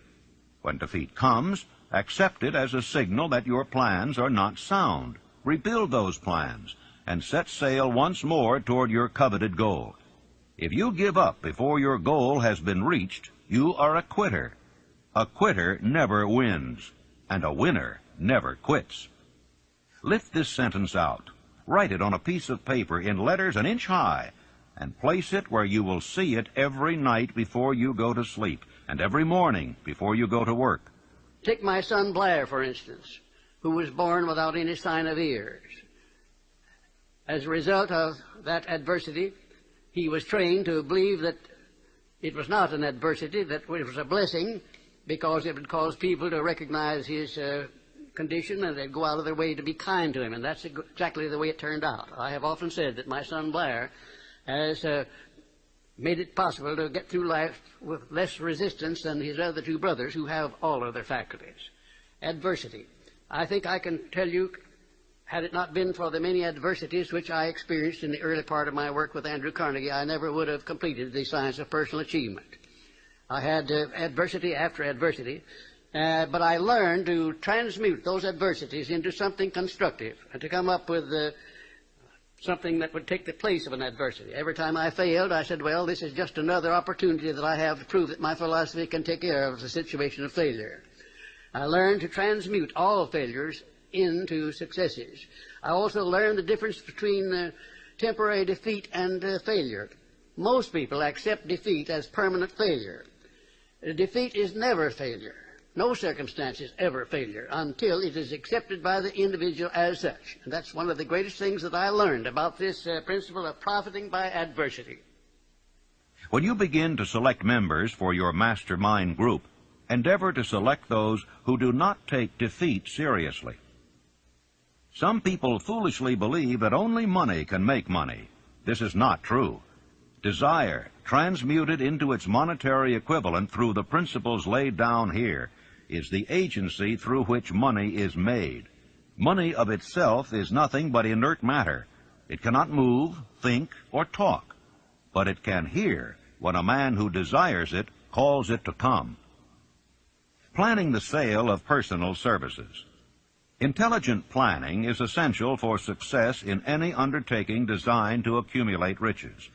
When defeat comes, accept it as a signal that your plans are not sound. Rebuild those plans and set sail once more toward your coveted goal. If you give up before your goal has been reached, you are a quitter. A quitter never wins, and a winner never quits. Lift this sentence out. Write it on a piece of paper in letters an inch high, and place it where you will see it every night before you go to sleep, and every morning before you go to work. Take my son Blair, for instance, who was born without any sign of ears. As a result of that adversity, he was trained to believe that it was not an adversity, that it was a blessing, because it would cause people to recognize his condition, and they'd go out of their way to be kind to him, and that's exactly the way it turned out. I have often said that my son Blair has made it possible to get through life with less resistance than his other two brothers who have all of their faculties. Adversity. I think I can tell you, had it not been for the many adversities which I experienced in the early part of my work with Andrew Carnegie, I never would have completed the science of personal achievement. I had adversity after adversity, but I learned to transmute those adversities into something constructive and to come up with something that would take the place of an adversity. Every time I failed, I said, well, this is just another opportunity that I have to prove that my philosophy can take care of the situation of failure. I learned to transmute all failures into successes. I also learned the difference between temporary defeat and failure. Most people accept defeat as permanent failure. Defeat is never failure. No circumstance is ever failure until it is accepted by the individual as such. And that's one of the greatest things that I learned about this principle of profiting by adversity. When you begin to select members for your mastermind group, endeavor to select those who do not take defeat seriously. Some people foolishly believe that only money can make money. This is not true. Desire, transmuted into its monetary equivalent through the principles laid down here, is the agency through which money is made. Money of itself is nothing but inert matter. It cannot move, think, or talk, but it can hear when a man who desires it calls it to come. Planning the sale of personal services. Intelligent planning is essential for success in any undertaking designed to accumulate riches.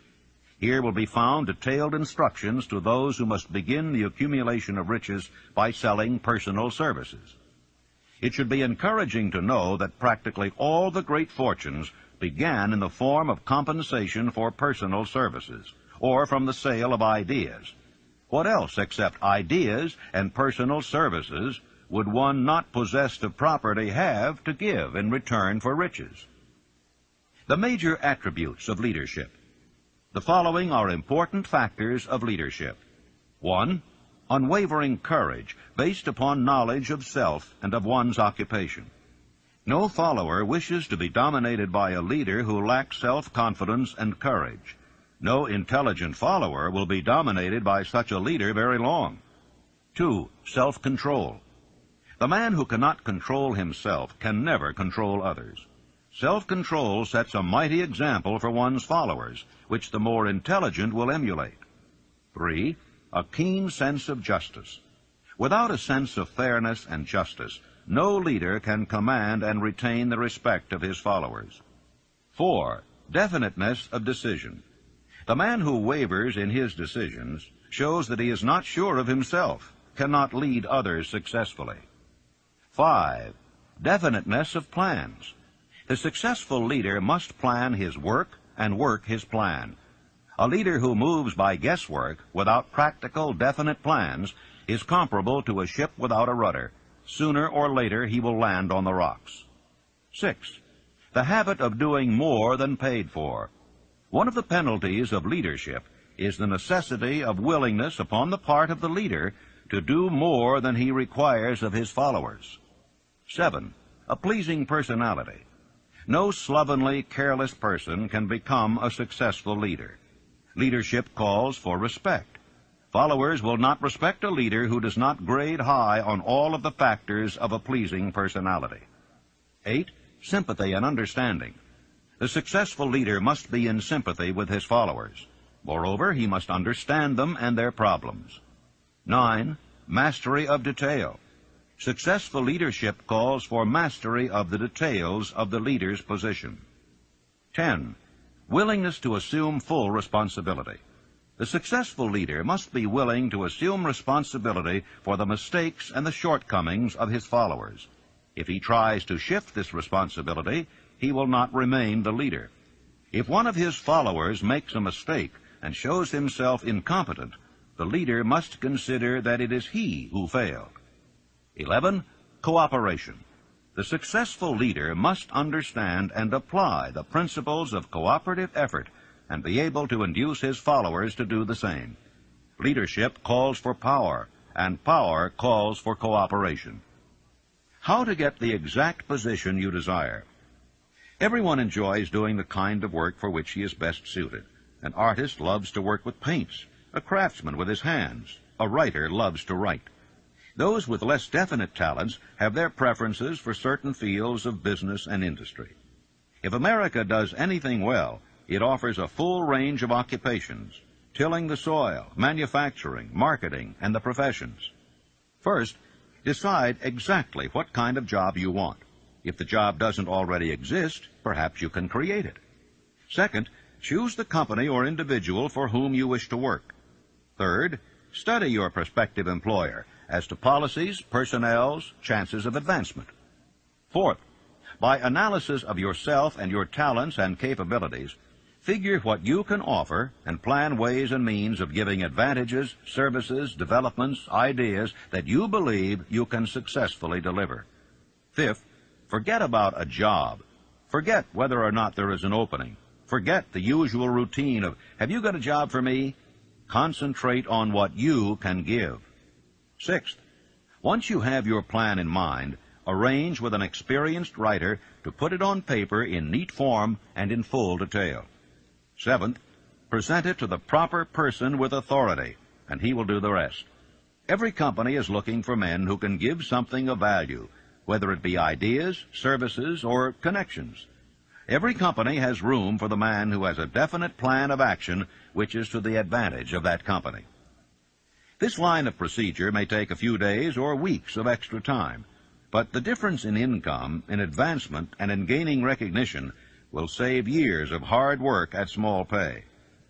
Here will be found detailed instructions to those who must begin the accumulation of riches by selling personal services. It should be encouraging to know that practically all the great fortunes began in the form of compensation for personal services, or from the sale of ideas. What else except ideas and personal services would one not possessed of property have to give in return for riches? The major attributes of leadership. The following are important factors of leadership. 1. Unwavering courage based upon knowledge of self and of one's occupation. No follower wishes to be dominated by a leader who lacks self-confidence and courage. No intelligent follower will be dominated by such a leader very long. 2. Self-control. The man who cannot control himself can never control others. Self-control sets a mighty example for one's followers, which the more intelligent will emulate. 3. A keen sense of justice. Without a sense of fairness and justice, no leader can command and retain the respect of his followers. 4. Definiteness of decision. The man who wavers in his decisions shows that he is not sure of himself, cannot lead others successfully. 5. Definiteness of plans. The successful leader must plan his work and work his plan. A leader who moves by guesswork without practical, definite plans is comparable to a ship without a rudder. Sooner or later he will land on the rocks. 6. The habit of doing more than paid for. One of the penalties of leadership is the necessity of willingness upon the part of the leader to do more than he requires of his followers. 7. A pleasing personality. No slovenly, careless person can become a successful leader. Leadership calls for respect. Followers will not respect a leader who does not grade high on all of the factors of a pleasing personality. 8. Sympathy and understanding. The successful leader must be in sympathy with his followers. Moreover, he must understand them and their problems. 9. Mastery of detail. Successful leadership calls for mastery of the details of the leader's position. 10. Willingness to assume full responsibility. The successful leader must be willing to assume responsibility for the mistakes and the shortcomings of his followers. If he tries to shift this responsibility, he will not remain the leader. If one of his followers makes a mistake and shows himself incompetent, the leader must consider that it is he who failed. 11. Cooperation. The successful leader must understand and apply the principles of cooperative effort and be able to induce his followers to do the same. Leadership calls for power, and power calls for cooperation. How to get the exact position you desire. Everyone enjoys doing the kind of work for which he is best suited. An artist loves to work with paints, a craftsman with his hands, a writer loves to write. Those with less definite talents have their preferences for certain fields of business and industry. If America does anything well, it offers a full range of occupations: tilling the soil, manufacturing, marketing, and the professions. First, decide exactly what kind of job you want. If the job doesn't already exist, perhaps you can create it. Second, choose the company or individual for whom you wish to work. Third, study your prospective employer as to policies, personnels, chances of advancement. Fourth, by analysis of yourself and your talents and capabilities, figure what you can offer and plan ways and means of giving advantages, services, developments, ideas that you believe you can successfully deliver. Fifth, forget about a job. Forget whether or not there is an opening. Forget the usual routine of, have you got a job for me? Concentrate on what you can give. Sixth, once you have your plan in mind, arrange with an experienced writer to put it on paper in neat form and in full detail. Seventh, present it to the proper person with authority, and he will do the rest. Every company is looking for men who can give something of value, whether it be ideas, services, or connections. Every company has room for the man who has a definite plan of action which is to the advantage of that company. This line of procedure may take a few days or weeks of extra time, but the difference in income, in advancement, and in gaining recognition will save years of hard work at small pay.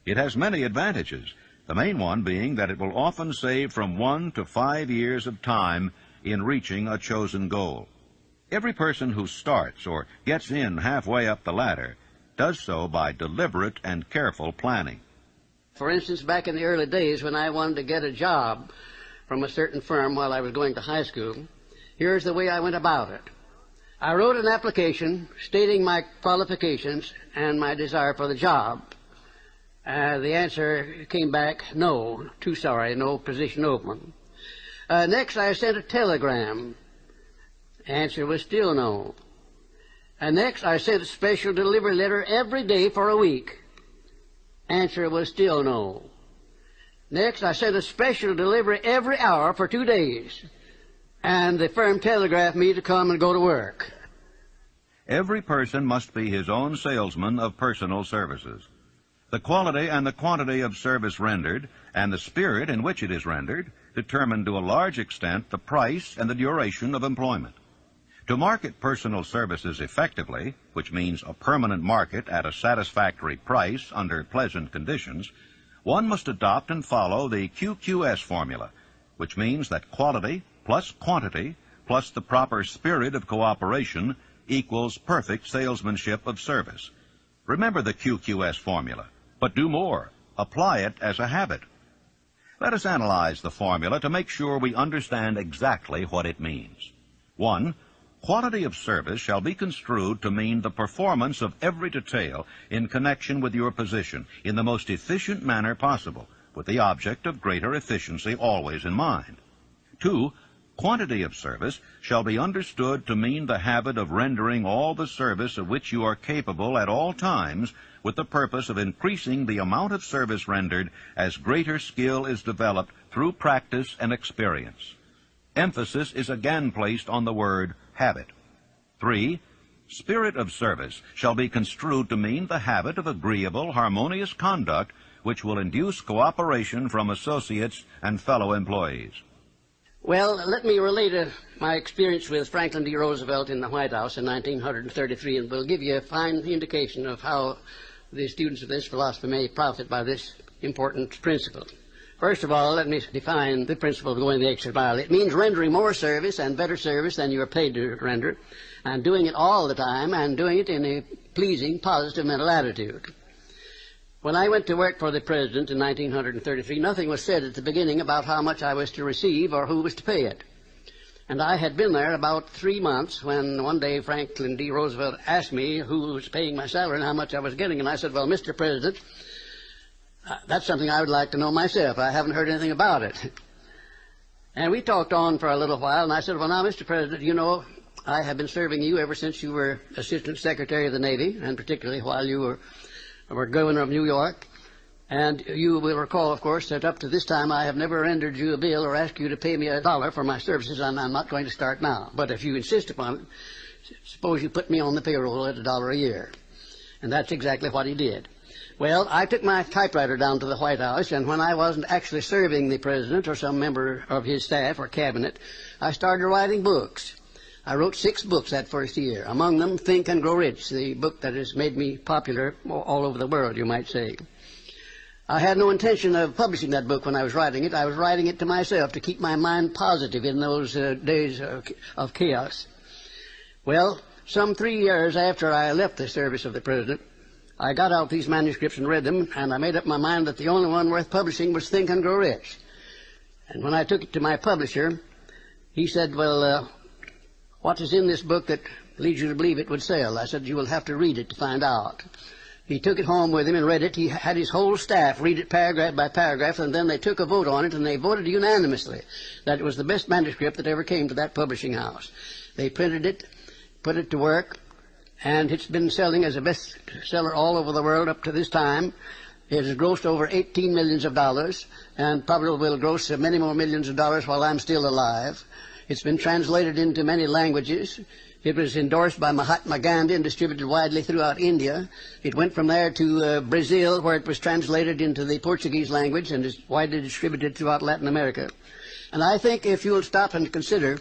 It has many advantages, the main one being that it will often save from 1 to 5 years of time in reaching a chosen goal. Every person who starts or gets in halfway up the ladder does so by deliberate and careful planning. For instance, back in the early days when I wanted to get a job from a certain firm while I was going to high school, here's the way I went about it. I wrote an application stating my qualifications and my desire for the job. The answer came back, no, too sorry, no position open. Next, I sent a telegram. Answer was still no. And next, I sent a special delivery letter every day for a week. Answer was still no. Next, I sent a special delivery every hour for 2 days. And the firm telegraphed me to come and go to work. Every person must be his own salesman of personal services. The quality and the quantity of service rendered, and the spirit in which it is rendered, determine to a large extent the price and the duration of employment. To market personal services effectively, which means a permanent market at a satisfactory price under pleasant conditions, one must adopt and follow the QQS formula, which means that quality plus quantity plus the proper spirit of cooperation equals perfect salesmanship of service. Remember the QQS formula, but do more. Apply it as a habit. Let us analyze the formula to make sure we understand exactly what it means. 1. Quality of service shall be construed to mean the performance of every detail in connection with your position in the most efficient manner possible, with the object of greater efficiency always in mind. 2. Quantity of service shall be understood to mean the habit of rendering all the service of which you are capable at all times, with the purpose of increasing the amount of service rendered as greater skill is developed through practice and experience. Emphasis is again placed on the word habit. 3. Spirit of service shall be construed to mean the habit of agreeable, harmonious conduct which will induce cooperation from associates and fellow employees. Well, let me relate my experience with Franklin D. Roosevelt in the White House in 1933, and will give you a fine indication of how the students of this philosophy may profit by this important principle. First of all, let me define the principle of going the extra mile. It means rendering more service and better service than you are paid to render, and doing it all the time, and doing it in a pleasing, positive mental attitude. When I went to work for the President in 1933, nothing was said at the beginning about how much I was to receive or who was to pay it. And I had been there about 3 months when one day Franklin D. Roosevelt asked me who was paying my salary and how much I was getting, and I said, well, Mr. President, that's something I would like to know myself. I haven't heard anything about it. And we talked on for a little while, and I said, well, now, Mr. President, you know, I have been serving you ever since you were Assistant Secretary of the Navy, and particularly while you were Governor of New York. And you will recall, of course, that up to this time I have never rendered you a bill or asked you to pay me $1 for my services, and I'm not going to start now. But if you insist upon it, suppose you put me on the payroll at $1 a year. And that's exactly what he did. Well, I took my typewriter down to the White House, and when I wasn't actually serving the President or some member of his staff or cabinet, I started writing books. I wrote 6 books that first year, among them Think and Grow Rich, the book that has made me popular all over the world, you might say. I had no intention of publishing that book when I was writing it. I was writing it to myself to keep my mind positive in those days of chaos. Well, some 3 years after I left the service of the President, I got out these manuscripts and read them, and I made up my mind that the only one worth publishing was Think and Grow Rich. And when I took it to my publisher, he said, well, what is in this book that leads you to believe it would sell? I said, you will have to read it to find out. He took it home with him and read it. He had his whole staff read it paragraph by paragraph, and then they took a vote on it, and they voted unanimously that it was the best manuscript that ever came to that publishing house. They printed it, put it to work, and it's been selling as a bestseller all over the world up to this time. It has grossed over $18 million, and probably will gross many more millions of dollars while I'm still alive. It's been translated into many languages. It was endorsed by Mahatma Gandhi and distributed widely throughout India. It went from there to Brazil, where it was translated into the Portuguese language and is widely distributed throughout Latin America. And I think if you'll stop and consider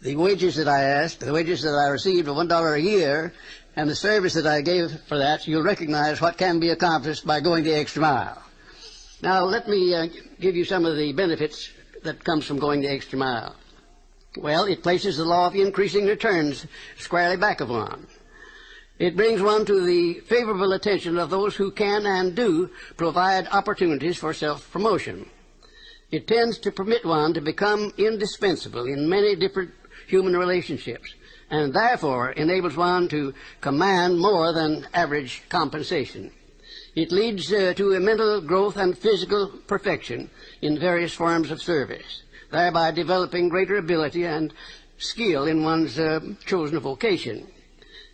the wages that I asked, the wages that I received of $1 a year, and the service that I gave for that, you'll recognize what can be accomplished by going the extra mile. Now, let me give you some of the benefits that comes from going the extra mile. Well, it places the law of increasing returns squarely back of one. It brings one to the favorable attention of those who can and do provide opportunities for self-promotion. It tends to permit one to become indispensable in many different human relationships, and therefore enables one to command more than average compensation. It leads to a mental growth and physical perfection in various forms of service, thereby developing greater ability and skill in one's chosen vocation.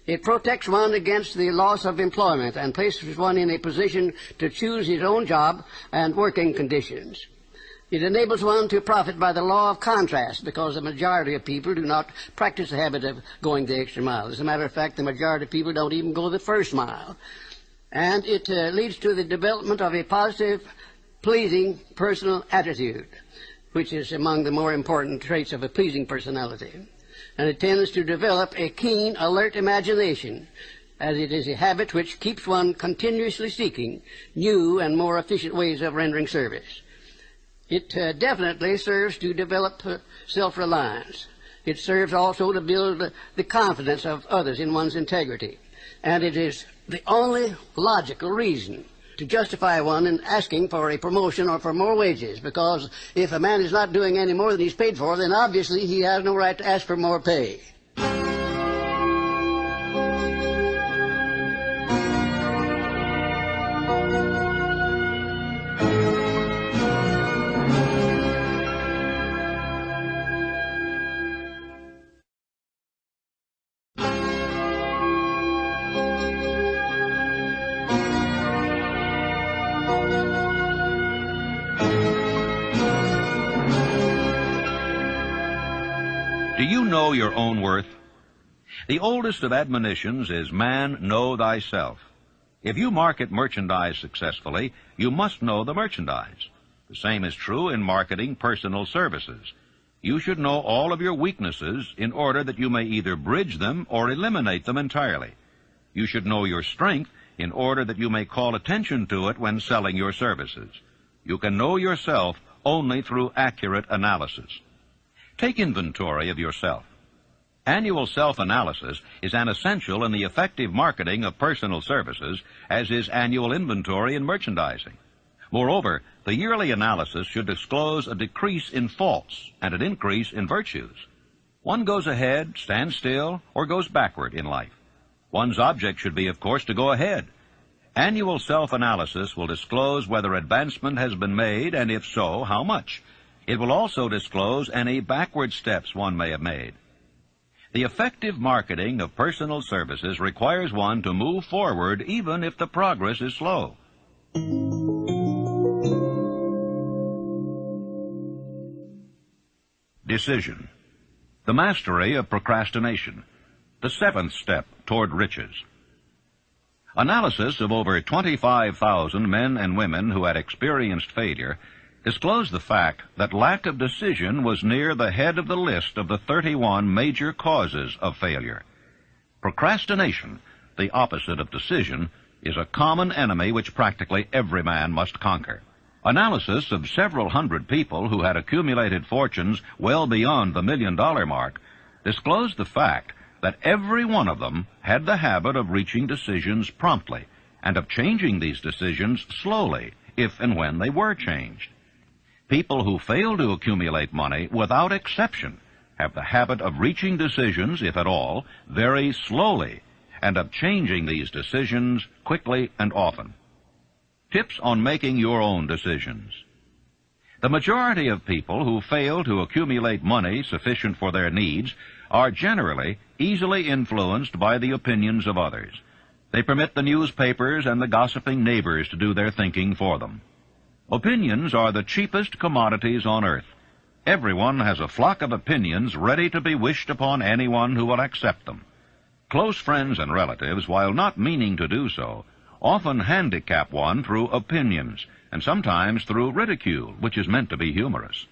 It protects one against the loss of employment and places one in a position to choose his own job and working conditions. It enables one to profit by the law of contrast, because the majority of people do not practice the habit of going the extra mile. As a matter of fact, the majority of people don't even go the first mile. And it leads to the development of a positive, pleasing personal attitude, which is among the more important traits of a pleasing personality. And it tends to develop a keen, alert imagination, as it is a habit which keeps one continuously seeking new and more efficient ways of rendering service. It definitely serves to develop self-reliance. It serves also to build the confidence of others in one's integrity. And it is the only logical reason to justify one in asking for a promotion or for more wages, because if a man is not doing any more than he's paid for, then obviously he has no right to ask for more pay. Do you know your own worth? The oldest of admonitions is, "Man, know thyself." If you market merchandise successfully, you must know the merchandise. The same is true in marketing personal services. You should know all of your weaknesses in order that you may either bridge them or eliminate them entirely. You should know your strength in order that you may call attention to it when selling your services. You can know yourself only through accurate analysis. Take inventory of yourself. Annual self-analysis is an essential in the effective marketing of personal services, as is annual inventory in merchandising. Moreover, the yearly analysis should disclose a decrease in faults and an increase in virtues. One goes ahead, stands still, or goes backward in life. One's object should be, of course, to go ahead. Annual self-analysis will disclose whether advancement has been made, and if so, how much. It will also disclose any backward steps one may have made. The effective marketing of personal services requires one to move forward even if the progress is slow. Decision. The mastery of procrastination. The seventh step toward riches. Analysis of over 25,000 men and women who had experienced failure disclosed the fact that lack of decision was near the head of the list of the 31 major causes of failure. Procrastination, the opposite of decision, is a common enemy which practically every man must conquer. Analysis of several hundred people who had accumulated fortunes well beyond the $1 million mark disclosed the fact that every one of them had the habit of reaching decisions promptly and of changing these decisions slowly, if and when they were changed. People who fail to accumulate money, without exception, have the habit of reaching decisions, if at all, very slowly, and of changing these decisions quickly and often. Tips on making your own decisions. The majority of people who fail to accumulate money sufficient for their needs are generally easily influenced by the opinions of others. They permit the newspapers and the gossiping neighbors to do their thinking for them. Opinions are the cheapest commodities on earth. Everyone has a flock of opinions ready to be wished upon anyone who will accept them. Close friends and relatives, while not meaning to do so, often handicap one through opinions, and sometimes through ridicule, which is meant to be humorous.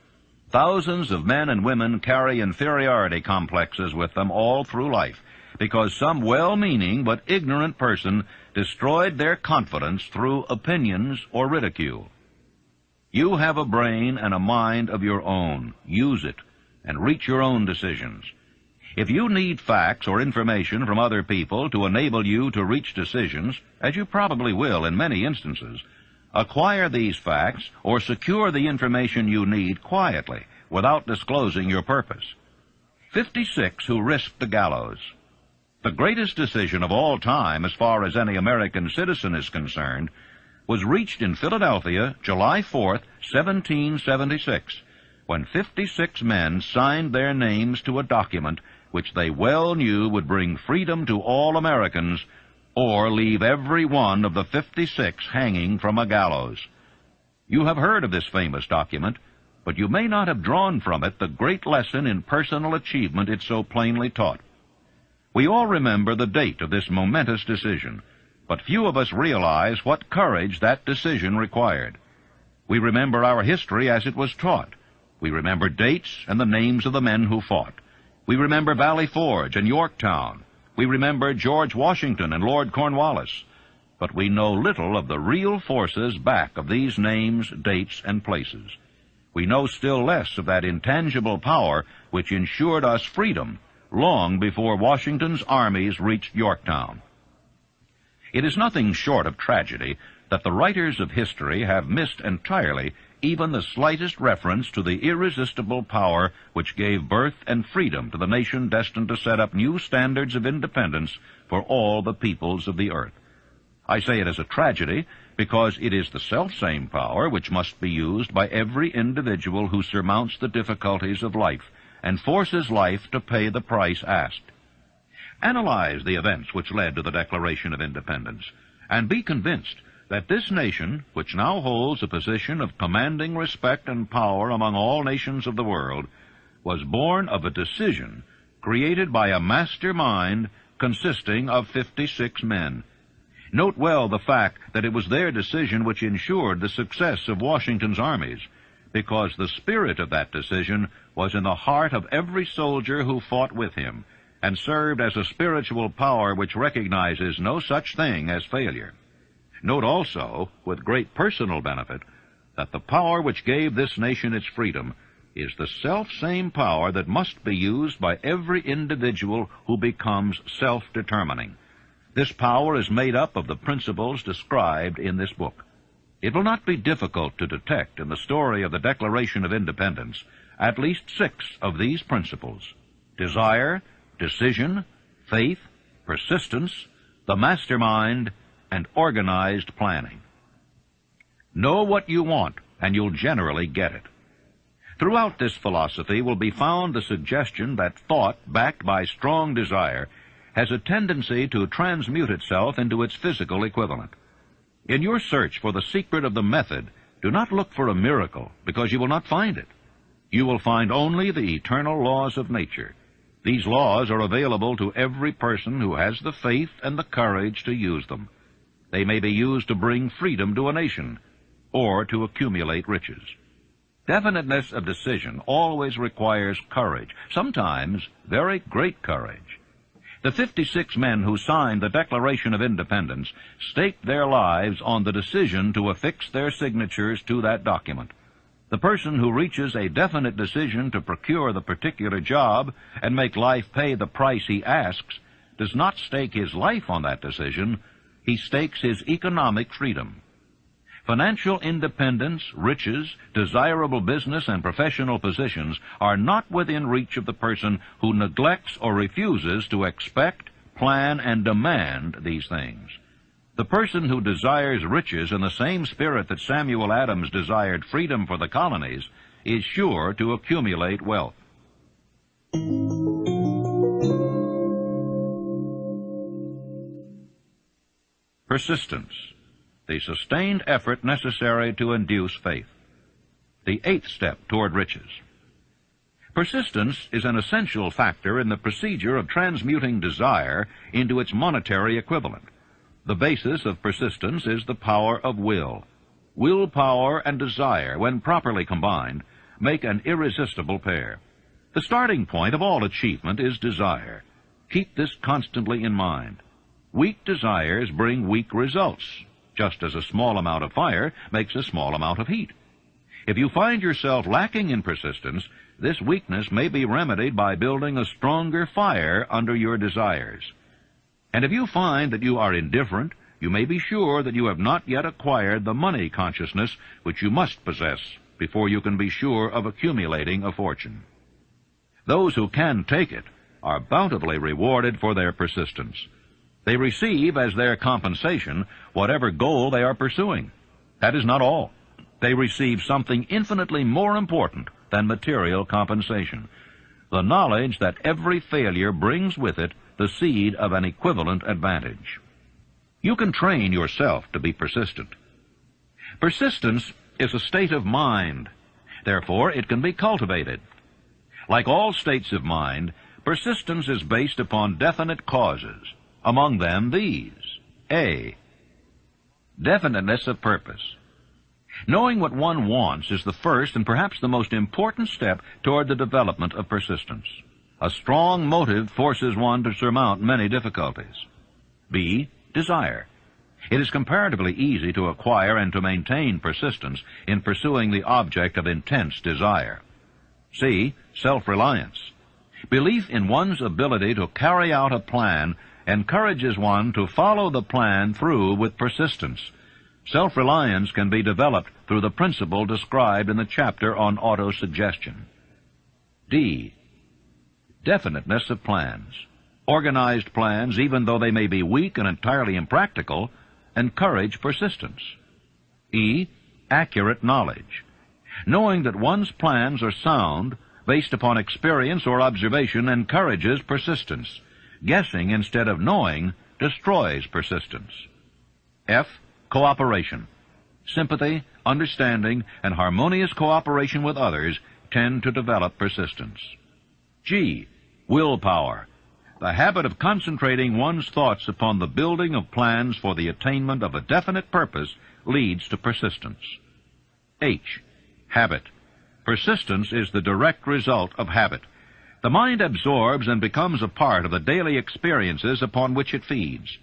Thousands of men and women carry inferiority complexes with them all through life, because some well-meaning but ignorant person destroyed their confidence through opinions or ridicule. You have a brain and a mind of your own. Use it, and reach your own decisions. If you need facts or information from other people to enable you to reach decisions, as you probably will in many instances, acquire these facts or secure the information you need quietly without disclosing your purpose. 56 who risked the gallows. The greatest decision of all time as far as any American citizen is concerned was reached in Philadelphia, July 4th, 1776, when 56 men signed their names to a document which they well knew would bring freedom to all Americans or leave every one of the 56 hanging from a gallows. You have heard of this famous document, but you may not have drawn from it the great lesson in personal achievement it so plainly taught. We all remember the date of this momentous decision, but few of us realize what courage that decision required. We remember our history as it was taught. We remember dates and the names of the men who fought. We remember Valley Forge and Yorktown. We remember George Washington and Lord Cornwallis. But we know little of the real forces back of these names, dates, and places. We know still less of that intangible power which ensured us freedom long before Washington's armies reached Yorktown. It is nothing short of tragedy that the writers of history have missed entirely even the slightest reference to the irresistible power which gave birth and freedom to the nation destined to set up new standards of independence for all the peoples of the earth. I say it as a tragedy because it is the selfsame power which must be used by every individual who surmounts the difficulties of life and forces life to pay the price asked. Analyze the events which led to the Declaration of Independence, and be convinced that this nation, which now holds a position of commanding respect and power among all nations of the world, was born of a decision created by a mastermind consisting of 56 men. Note well the fact that it was their decision which ensured the success of Washington's armies, because the spirit of that decision was in the heart of every soldier who fought with him, and served as a spiritual power which recognizes no such thing as failure. Note also, with great personal benefit, that the power which gave this nation its freedom is the self-same power that must be used by every individual who becomes self-determining. This power is made up of the principles described in this book. It will not be difficult to detect in the story of the Declaration of Independence at least 6 of these principles: desire, decision, faith, persistence, the mastermind, and organized planning. Know what you want, and you'll generally get it. Throughout this philosophy will be found the suggestion that thought, backed by strong desire, has a tendency to transmute itself into its physical equivalent. In your search for the secret of the method, do not look for a miracle, because you will not find it. You will find only the eternal laws of nature. These laws are available to every person who has the faith and the courage to use them. They may be used to bring freedom to a nation, or to accumulate riches. Definiteness of decision always requires courage, sometimes very great courage. The 56 men who signed the Declaration of Independence staked their lives on the decision to affix their signatures to that document. The person who reaches a definite decision to procure the particular job and make life pay the price he asks does not stake his life on that decision. He stakes his economic freedom. Financial independence, riches, desirable business, and professional positions are not within reach of the person who neglects or refuses to expect, plan, and demand these things. The person who desires riches in the same spirit that Samuel Adams desired freedom for the colonies is sure to accumulate wealth. Persistence, the sustained effort necessary to induce faith. The 8th step toward riches. Persistence is an essential factor in the procedure of transmuting desire into its monetary equivalent. The basis of persistence is the power of will. Willpower and desire, when properly combined, make an irresistible pair. The starting point of all achievement is desire. Keep this constantly in mind. Weak desires bring weak results, just as a small amount of fire makes a small amount of heat. If you find yourself lacking in persistence, this weakness may be remedied by building a stronger fire under your desires. And if you find that you are indifferent, you may be sure that you have not yet acquired the money consciousness which you must possess before you can be sure of accumulating a fortune. Those who can take it are bountifully rewarded for their persistence. They receive as their compensation whatever goal they are pursuing. That is not all. They receive something infinitely more important than material compensation, the knowledge that every failure brings with it the seed of an equivalent advantage. You can train yourself to be persistent. Persistence is a state of mind. Therefore, it can be cultivated. Like all states of mind, persistence is based upon definite causes. Among them, these. A. Definiteness of purpose. Knowing what one wants is the first and perhaps the most important step toward the development of persistence. A strong motive forces one to surmount many difficulties. B. Desire. It is comparatively easy to acquire and to maintain persistence in pursuing the object of intense desire. C. Self-reliance. Belief in one's ability to carry out a plan encourages one to follow the plan through with persistence. Self-reliance can be developed through the principle described in the chapter on autosuggestion. D. Definiteness of plans. Organized plans, even though they may be weak and entirely impractical, encourage persistence. E. Accurate knowledge. Knowing that one's plans are sound, based upon experience or observation, encourages persistence. Guessing instead of knowing destroys persistence. F. Cooperation. Sympathy, understanding, and harmonious cooperation with others tend to develop persistence. G. Willpower. The habit of concentrating one's thoughts upon the building of plans for the attainment of a definite purpose leads to persistence. H. Habit. Persistence is the direct result of habit. The mind absorbs and becomes a part of the daily experiences upon which it feeds.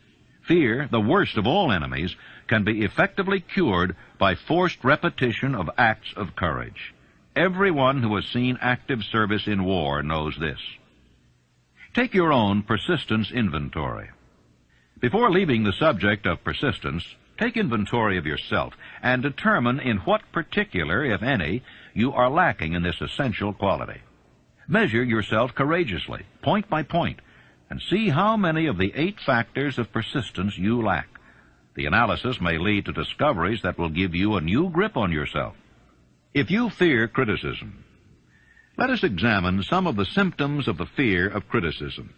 Fear, the worst of all enemies, can be effectively cured by forced repetition of acts of courage. Everyone who has seen active service in war knows this. Take your own persistence inventory. Before leaving the subject of persistence, take inventory of yourself and determine in what particular, if any, you are lacking in this essential quality. Measure yourself courageously, point by point, and see how many of the 8 factors of persistence you lack. The analysis may lead to discoveries that will give you a new grip on yourself. If you fear criticism, let us examine some of the symptoms of the fear of criticism.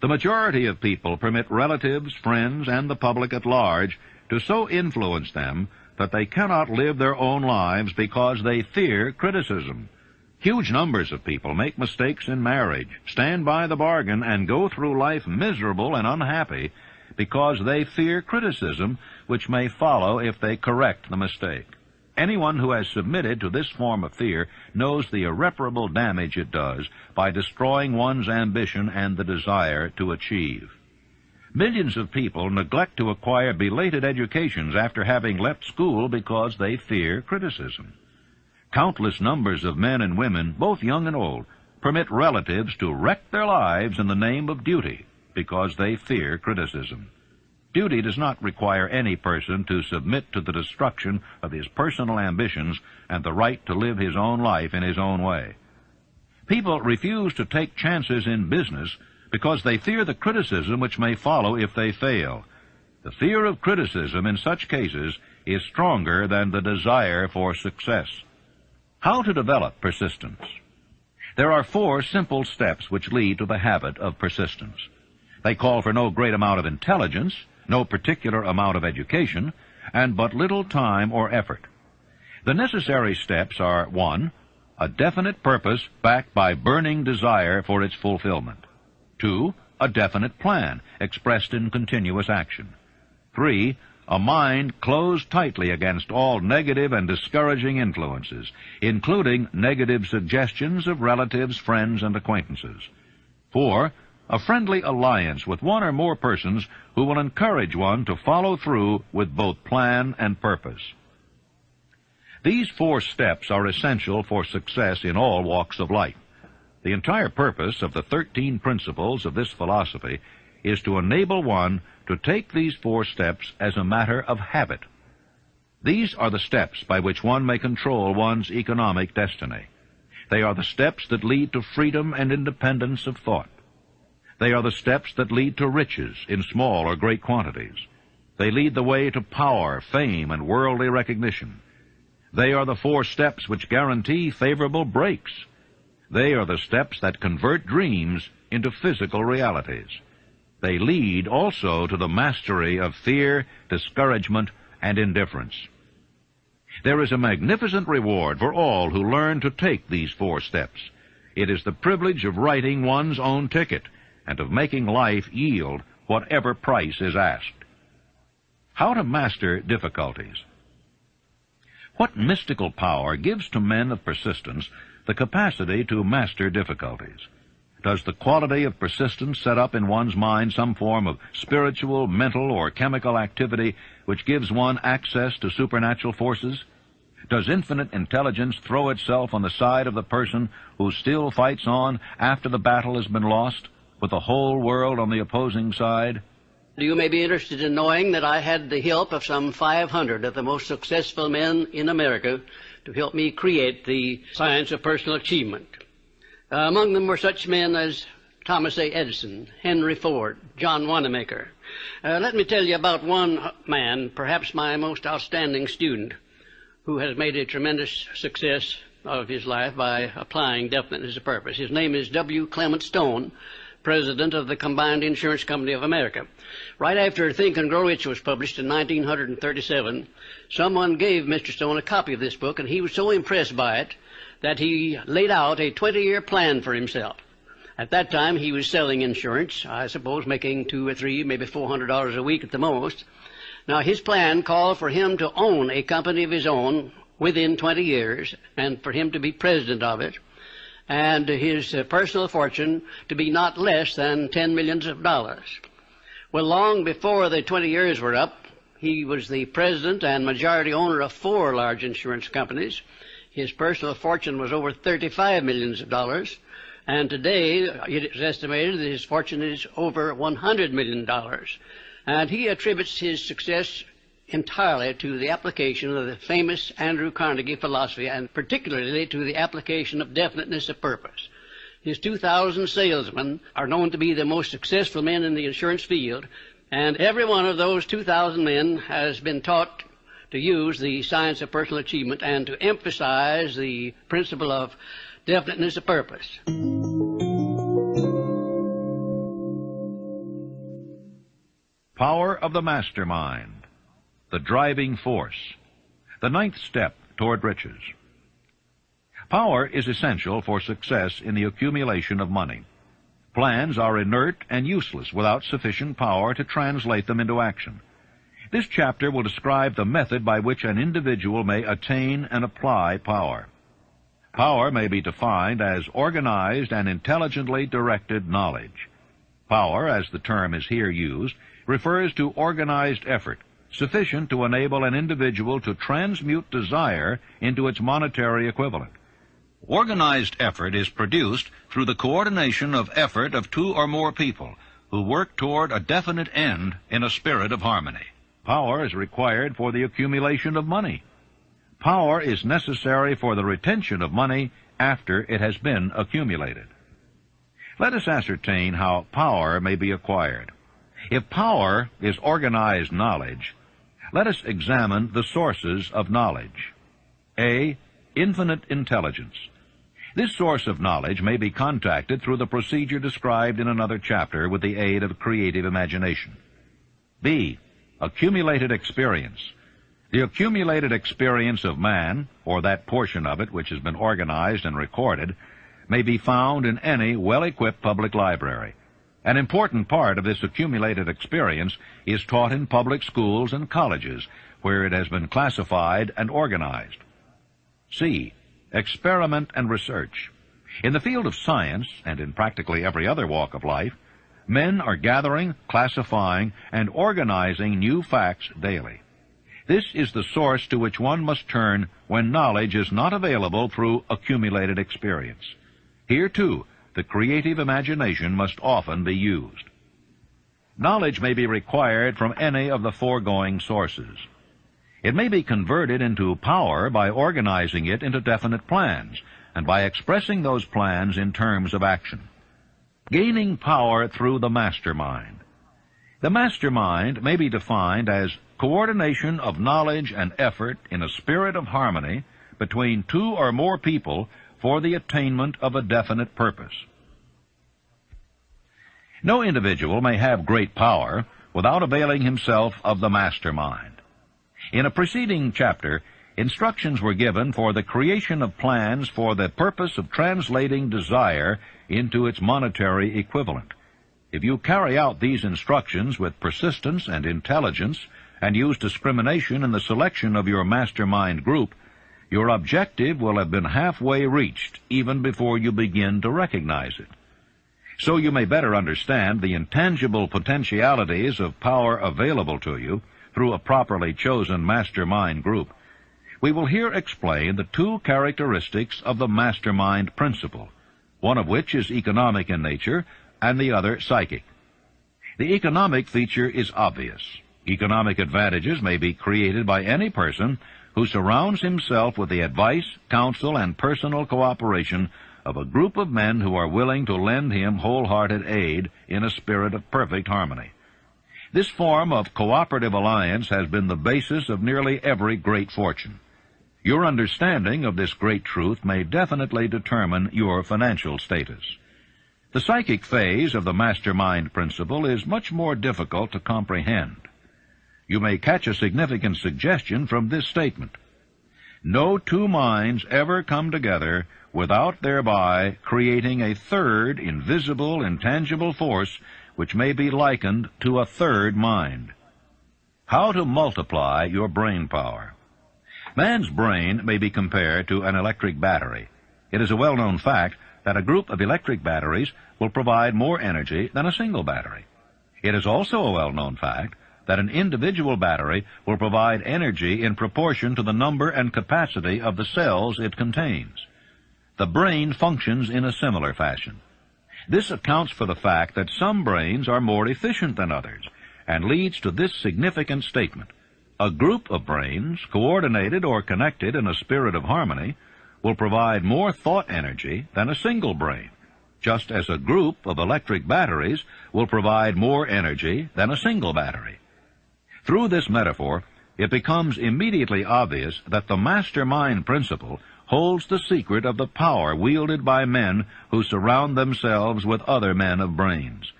The majority of people permit relatives, friends, and the public at large to so influence them that they cannot live their own lives because they fear criticism. Huge numbers of people make mistakes in marriage, stand by the bargain, and go through life miserable and unhappy because they fear criticism, which may follow if they correct the mistake. Anyone who has submitted to this form of fear knows the irreparable damage it does by destroying one's ambition and the desire to achieve. Millions of people neglect to acquire belated educations after having left school because they fear criticism. Countless numbers of men and women, both young and old, permit relatives to wreck their lives in the name of duty because they fear criticism. Duty does not require any person to submit to the destruction of his personal ambitions and the right to live his own life in his own way. People refuse to take chances in business because they fear the criticism which may follow if they fail. The fear of criticism in such cases is stronger than the desire for success. How to develop persistence? There are 4 simple steps which lead to the habit of persistence. They call for no great amount of intelligence, no particular amount of education, and but little time or effort. The necessary steps are: 1. A definite purpose backed by burning desire for its fulfillment. 2. A definite plan expressed in continuous action. 3. A mind closed tightly against all negative and discouraging influences, including negative suggestions of relatives, friends, and acquaintances. 4. A friendly alliance with one or more persons who will encourage one to follow through with both plan and purpose. These 4 steps are essential for success in all walks of life. The entire purpose of the 13 principles of this philosophy is to enable one to take these 4 steps as a matter of habit. These are the steps by which one may control one's economic destiny. They are the steps that lead to freedom and independence of thought. They are the steps that lead to riches in small or great quantities. They lead the way to power, fame, and worldly recognition. They are the 4 steps which guarantee favorable breaks. They are the steps that convert dreams into physical realities. They lead also to the mastery of fear, discouragement, and indifference. There is a magnificent reward for all who learn to take these 4 steps. It is the privilege of writing one's own ticket and of making life yield whatever price is asked. How to master difficulties. What mystical power gives to men of persistence the capacity to master difficulties? Does the quality of persistence set up in one's mind some form of spiritual, mental, or chemical activity which gives one access to supernatural forces? Does infinite intelligence throw itself on the side of the person who still fights on after the battle has been lost, with the whole world on the opposing side? You may be interested in knowing that I had the help of some 500 of the most successful men in America to help me create the science of personal achievement. Among them were such men as Thomas A. Edison, Henry Ford, John Wanamaker. Let me tell you about one man, perhaps my most outstanding student, who has made a tremendous success of his life by applying definiteness of purpose. His name is W. Clement Stone, president of the Combined Insurance Company of America. Right after Think and Grow Rich was published in 1937, someone gave Mr. Stone a copy of this book, and he was so impressed by it that he laid out a 20-year plan for himself. At that time, he was selling insurance, I suppose making $200 or $300, maybe $400 a week at the most. Now, his plan called for him to own a company of his own within 20 years, and for him to be president of it, and his personal fortune to be not less than $10 million. Well, long before the 20 years were up, he was the president and majority owner of 4 large insurance companies. His personal fortune was over $35 million, and today it is estimated that his fortune is over $100 million. And he attributes his success entirely to the application of the famous Andrew Carnegie philosophy, and particularly to the application of definiteness of purpose. His 2,000 salesmen are known to be the most successful men in the insurance field, and every one of those 2,000 men has been taught to use the science of personal achievement and to emphasize the principle of definiteness of purpose. Power of the mastermind. The driving force. The 9th step toward riches. Power is essential for success in the accumulation of money. Plans are inert and useless without sufficient power to translate them into action. This chapter will describe the method by which an individual may attain and apply power. Power may be defined as organized and intelligently directed knowledge. Power, as the term is here used, refers to organized effort, sufficient to enable an individual to transmute desire into its monetary equivalent. Organized effort is produced through the coordination of effort of 2 or more people who work toward a definite end in a spirit of harmony. Power is required for the accumulation of money. Power is necessary for the retention of money after it has been accumulated. Let us ascertain how power may be acquired. If power is organized knowledge, let us examine the sources of knowledge. A. Infinite intelligence. This source of knowledge may be contacted through the procedure described in another chapter with the aid of creative imagination. B. Accumulated experience. The accumulated experience of man, or that portion of it which has been organized and recorded, may be found in any well-equipped public library. An important part of this accumulated experience is taught in public schools and colleges, where it has been classified and organized. C. Experiment and research. In the field of science, and in practically every other walk of life, men are gathering, classifying, and organizing new facts daily. This is the source to which one must turn when knowledge is not available through accumulated experience. Here, too, the creative imagination must often be used. Knowledge may be required from any of the foregoing sources. It may be converted into power by organizing it into definite plans and by expressing those plans in terms of action. Gaining power through the mastermind. The mastermind may be defined as coordination of knowledge and effort in a spirit of harmony between two or more people for the attainment of a definite purpose. No individual may have great power without availing himself of the mastermind. In a preceding chapter, instructions were given for the creation of plans for the purpose of translating desire into its monetary equivalent. If you carry out these instructions with persistence and intelligence and use discrimination in the selection of your mastermind group, your objective will have been halfway reached even before you begin to recognize it. So you may better understand the intangible potentialities of power available to you through a properly chosen mastermind group, we will here explain the two characteristics of the mastermind principle, one of which is economic in nature and the other psychic. The economic feature is obvious. Economic advantages may be created by any person who surrounds himself with the advice, counsel, and personal cooperation of a group of men who are willing to lend him wholehearted aid in a spirit of perfect harmony. This form of cooperative alliance has been the basis of nearly every great fortune. Your understanding of this great truth may definitely determine your financial status. The psychic phase of the mastermind principle is much more difficult to comprehend. You may catch a significant suggestion from this statement. No two minds ever come together without thereby creating a third, invisible, intangible force which may be likened to a third mind. How to multiply your brain power. Man's brain may be compared to an electric battery. It is a well-known fact that a group of electric batteries will provide more energy than a single battery. It is also a well-known fact that an individual battery will provide energy in proportion to the number and capacity of the cells it contains. The brain functions in a similar fashion. This accounts for the fact that some brains are more efficient than others, and leads to this significant statement. A group of brains, coordinated or connected in a spirit of harmony, will provide more thought energy than a single brain, just as a group of electric batteries will provide more energy than a single battery. Through this metaphor, it becomes immediately obvious that the mastermind principle holds the secret of the power wielded by men who surround themselves with other men of brains.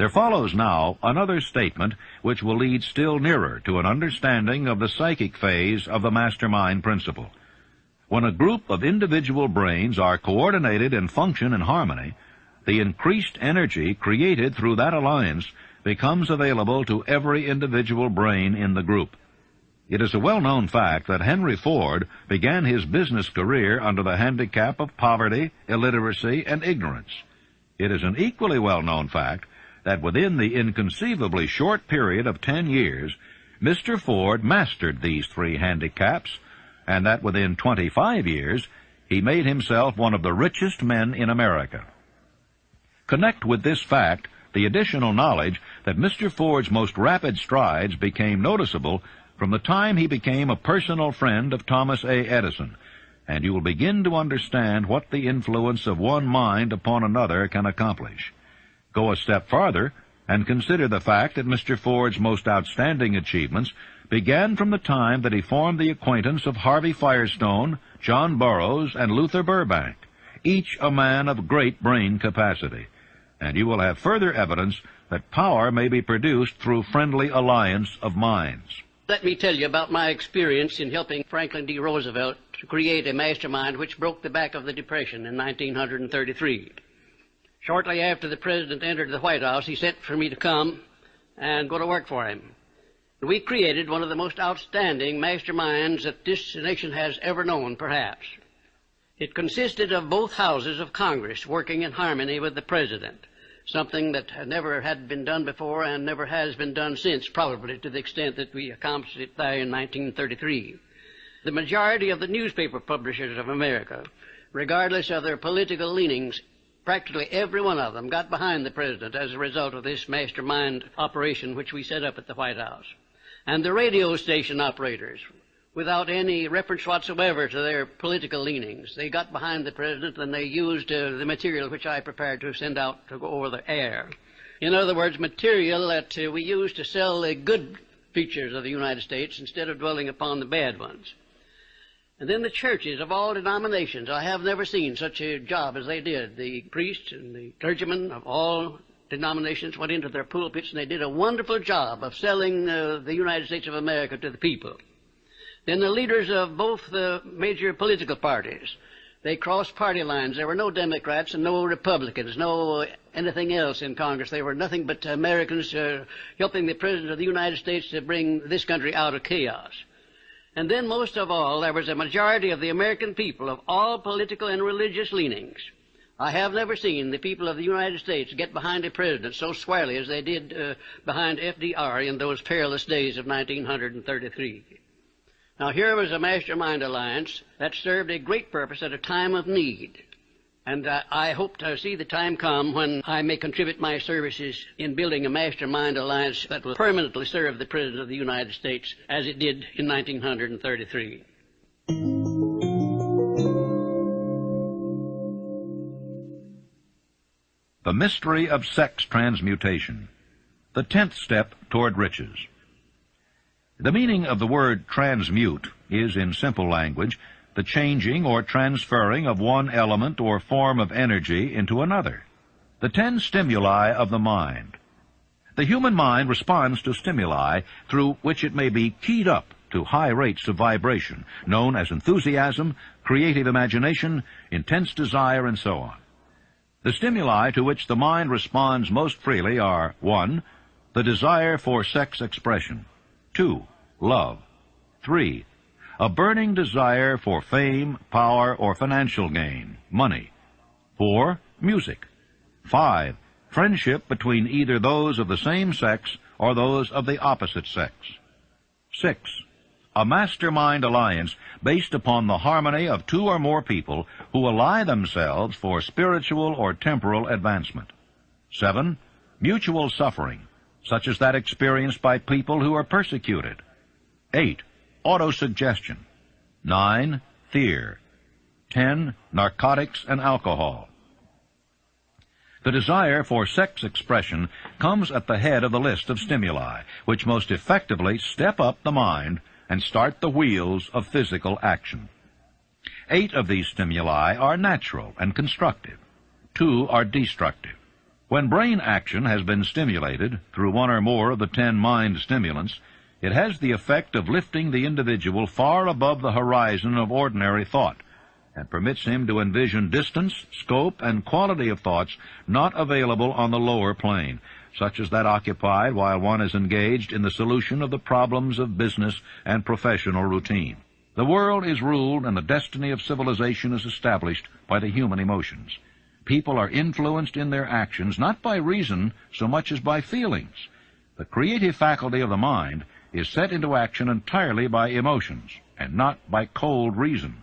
There follows now another statement which will lead still nearer to an understanding of the psychic phase of the mastermind principle. When a group of individual brains are coordinated and function in harmony, the increased energy created through that alliance becomes available to every individual brain in the group. It is a well-known fact that Henry Ford began his business career under the handicap of poverty, illiteracy, and ignorance. It is an equally well-known fact that within the inconceivably short period of 10 years, Mr. Ford mastered these three handicaps, and that within 25 years, he made himself one of the richest men in America. Connect with this fact the additional knowledge that Mr. Ford's most rapid strides became noticeable from the time he became a personal friend of Thomas A. Edison, and you will begin to understand what the influence of one mind upon another can accomplish. Go a step farther and consider the fact that Mr. Ford's most outstanding achievements began from the time that he formed the acquaintance of Harvey Firestone, John Burroughs, and Luther Burbank, each a man of great brain capacity, and you will have further evidence that power may be produced through friendly alliance of minds. Let me tell you about my experience in helping Franklin D. Roosevelt to create a mastermind which broke the back of the Depression in 1933. Shortly after the President entered the White House, he sent for me to come and go to work for him. We created one of the most outstanding masterminds that this nation has ever known, perhaps. It consisted of both houses of Congress working in harmony with the President, something that never had been done before and never has been done since, probably to the extent that we accomplished it there in 1933. The majority of the newspaper publishers of America, regardless of their political leanings, practically every one of them got behind the president as a result of this mastermind operation which we set up at the White House. And the radio station operators, without any reference whatsoever to their political leanings, they got behind the president and they used the material which I prepared to send out to go over the air. In other words, material that we used to sell the good features of the United States instead of dwelling upon the bad ones. And then the churches of all denominations. I have never seen such a job as they did. The priests and the clergymen of all denominations went into their pulpits and they did a wonderful job of selling the United States of America to the people. Then the leaders of both the major political parties, they crossed party lines. There were no Democrats and no Republicans, no anything else in Congress. They were nothing but Americans helping the President of the United States to bring this country out of chaos. And then, most of all, there was a majority of the American people of all political and religious leanings. I have never seen the people of the United States get behind a president so squarely as they did behind FDR in those perilous days of 1933. Now, here was a mastermind alliance that served a great purpose at a time of need. And I hope to see the time come when I may contribute my services in building a mastermind alliance that will permanently serve the President of the United States as it did in 1933. The mystery of sex transmutation, the 10th step toward riches. The meaning of the word transmute is, in simple language, the changing or transferring of one element or form of energy into another. The 10 stimuli of the mind. The human mind responds to stimuli through which it may be keyed up to high rates of vibration, known as enthusiasm, creative imagination, intense desire, and so on. The stimuli to which the mind responds most freely are 1. The desire for sex expression. 2. Love. 3. A burning desire for fame, power, or financial gain, money. 4. Music. 5. Friendship between either those of the same sex or those of the opposite sex. 6. A mastermind alliance based upon the harmony of 2 or more people who ally themselves for spiritual or temporal advancement. 7. Mutual suffering, such as that experienced by people who are persecuted. 8. Autosuggestion. 9. Fear. 10. Narcotics and alcohol. The desire for sex expression comes at the head of the list of stimuli, which most effectively step up the mind and start the wheels of physical action. 8 of these stimuli are natural and constructive. 2 are destructive. When brain action has been stimulated through 1 or more of the 10 mind stimulants, it has the effect of lifting the individual far above the horizon of ordinary thought and permits him to envision distance, scope, and quality of thoughts not available on the lower plane, such as that occupied while one is engaged in the solution of the problems of business and professional routine. The world is ruled and the destiny of civilization is established by the human emotions. People are influenced in their actions not by reason so much as by feelings. The creative faculty of the mind is set into action entirely by emotions, and not by cold reason.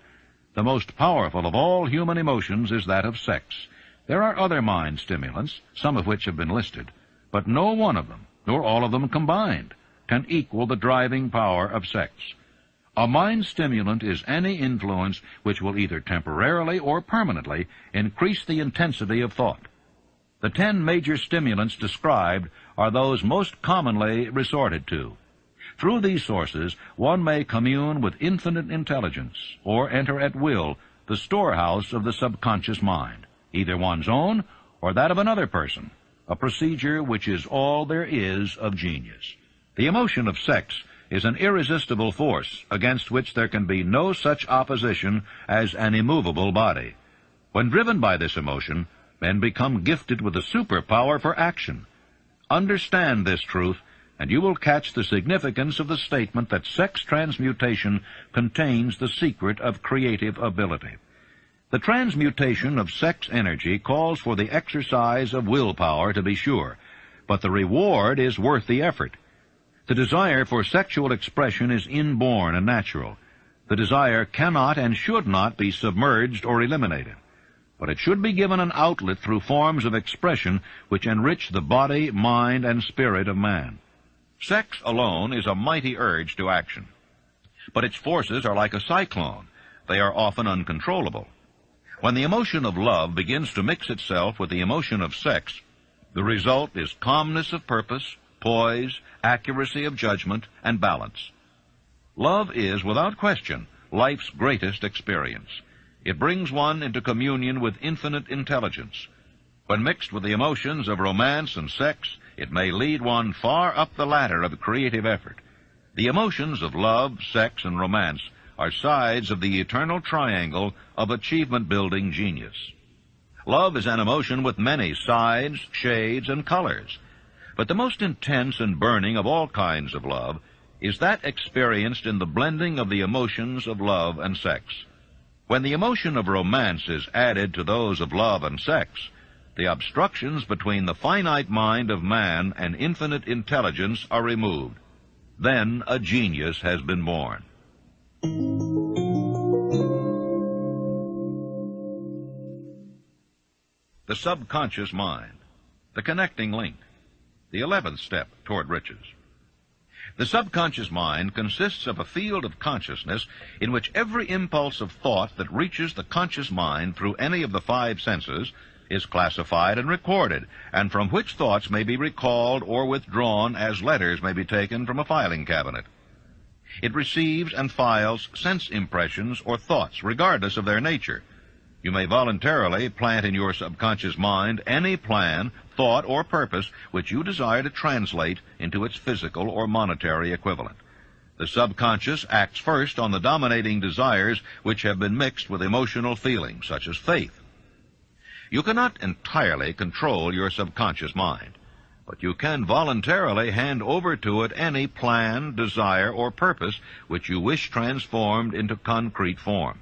The most powerful of all human emotions is that of sex. There are other mind stimulants, some of which have been listed, but no one of them, nor all of them combined, can equal the driving power of sex. A mind stimulant is any influence which will either temporarily or permanently increase the intensity of thought. The 10 major stimulants described are those most commonly resorted to. Through these sources, one may commune with infinite intelligence, or enter at will the storehouse of the subconscious mind, either one's own or that of another person, a procedure which is all there is of genius. The emotion of sex is an irresistible force against which there can be no such opposition as an immovable body. When driven by this emotion, men become gifted with a superpower for action. Understand this truth, and you will catch the significance of the statement that sex transmutation contains the secret of creative ability. The transmutation of sex energy calls for the exercise of willpower, to be sure, but the reward is worth the effort. The desire for sexual expression is inborn and natural. The desire cannot and should not be submerged or eliminated, but it should be given an outlet through forms of expression which enrich the body, mind, and spirit of man. Sex alone is a mighty urge to action, but its forces are like a cyclone. They are often uncontrollable. When the emotion of love begins to mix itself with the emotion of sex, the result is calmness of purpose, poise, accuracy of judgment, and balance. Love is, without question, life's greatest experience. It brings one into communion with infinite intelligence. When mixed with the emotions of romance and sex, it may lead one far up the ladder of creative effort. The emotions of love, sex, and romance are sides of the eternal triangle of achievement-building genius. Love is an emotion with many sides, shades, and colors. But the most intense and burning of all kinds of love is that experienced in the blending of the emotions of love and sex. When the emotion of romance is added to those of love and sex, the obstructions between the finite mind of man and infinite intelligence are removed. Then a genius has been born. The subconscious mind, the connecting link, the 11th step toward riches. The subconscious mind consists of a field of consciousness in which every impulse of thought that reaches the conscious mind through any of the 5 senses is classified and recorded, and from which thoughts may be recalled or withdrawn as letters may be taken from a filing cabinet. It receives and files sense impressions or thoughts, regardless of their nature. You may voluntarily plant in your subconscious mind any plan, thought, or purpose which you desire to translate into its physical or monetary equivalent. The subconscious acts first on the dominating desires which have been mixed with emotional feelings, such as faith. You cannot entirely control your subconscious mind, but you can voluntarily hand over to it any plan, desire, or purpose which you wish transformed into concrete form.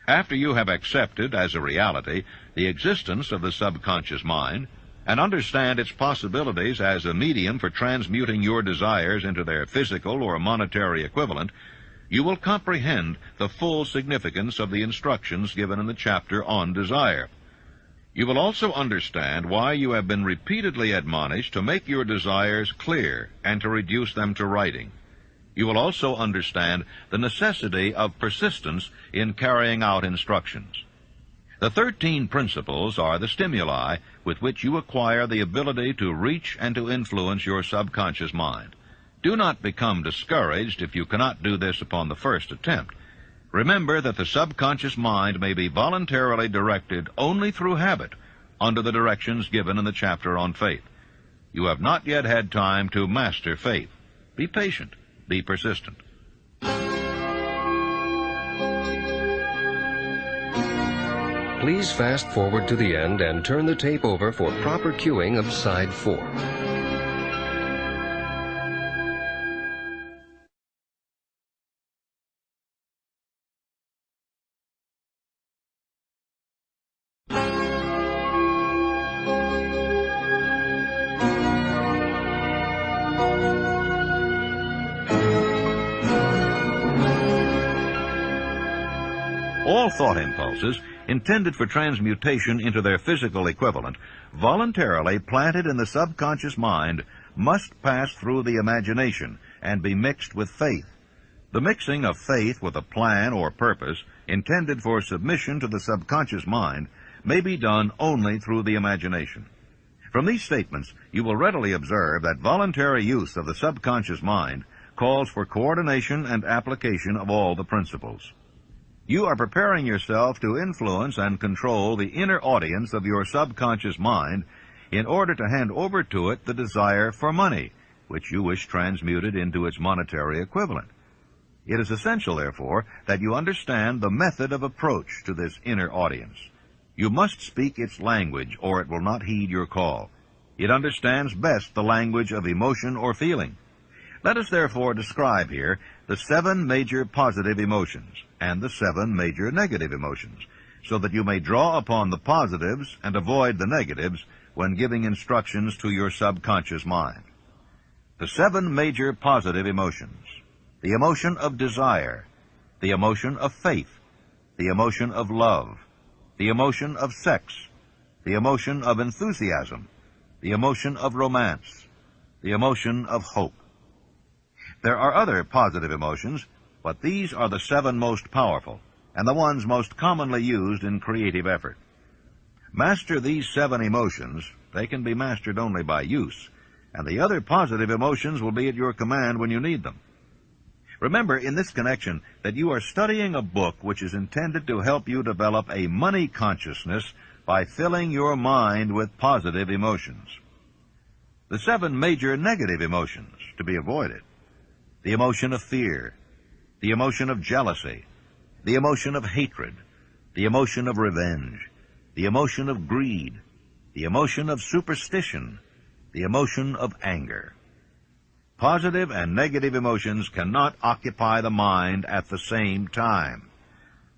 After you have accepted as a reality the existence of the subconscious mind and understand its possibilities as a medium for transmuting your desires into their physical or monetary equivalent, you will comprehend the full significance of the instructions given in the chapter on desire. You will also understand why you have been repeatedly admonished to make your desires clear and to reduce them to writing. You will also understand the necessity of persistence in carrying out instructions. The 13 principles are the stimuli with which you acquire the ability to reach and to influence your subconscious mind. Do not become discouraged if you cannot do this upon the first attempt. Remember that the subconscious mind may be voluntarily directed only through habit under the directions given in the chapter on faith. You have not yet had time to master faith. Be patient. Be persistent. Please fast forward to the end and turn the tape over for proper cueing of side 4. All thought impulses intended for transmutation into their physical equivalent, voluntarily planted in the subconscious mind, must pass through the imagination and be mixed with faith. The mixing of faith with a plan or purpose intended for submission to the subconscious mind may be done only through the imagination. From these statements, you will readily observe that voluntary use of the subconscious mind calls for coordination and application of all the principles. You are preparing yourself to influence and control the inner audience of your subconscious mind in order to hand over to it the desire for money, which you wish transmuted into its monetary equivalent. It is essential, therefore, that you understand the method of approach to this inner audience. You must speak its language, or it will not heed your call. It understands best the language of emotion or feeling. Let us therefore describe here the 7 major positive emotions and the 7 major negative emotions. so that you may draw upon the positives and avoid the negatives when giving instructions to your subconscious mind. The 7 major positive emotions: the emotion of desire, the emotion of faith, the emotion of love, the emotion of sex, the emotion of enthusiasm, the emotion of romance, the emotion of hope. There are other positive emotions, but these are the 7 most powerful and the ones most commonly used in creative effort. Master these 7 emotions. They can be mastered only by use, and the other positive emotions will be at your command when you need them. Remember in this connection that you are studying a book which is intended to help you develop a money consciousness by filling your mind with positive emotions. The 7 major negative emotions to be avoided: the emotion of fear, the emotion of jealousy, the emotion of hatred, the emotion of revenge, the emotion of greed, the emotion of superstition, the emotion of anger. Positive and negative emotions cannot occupy the mind at the same time.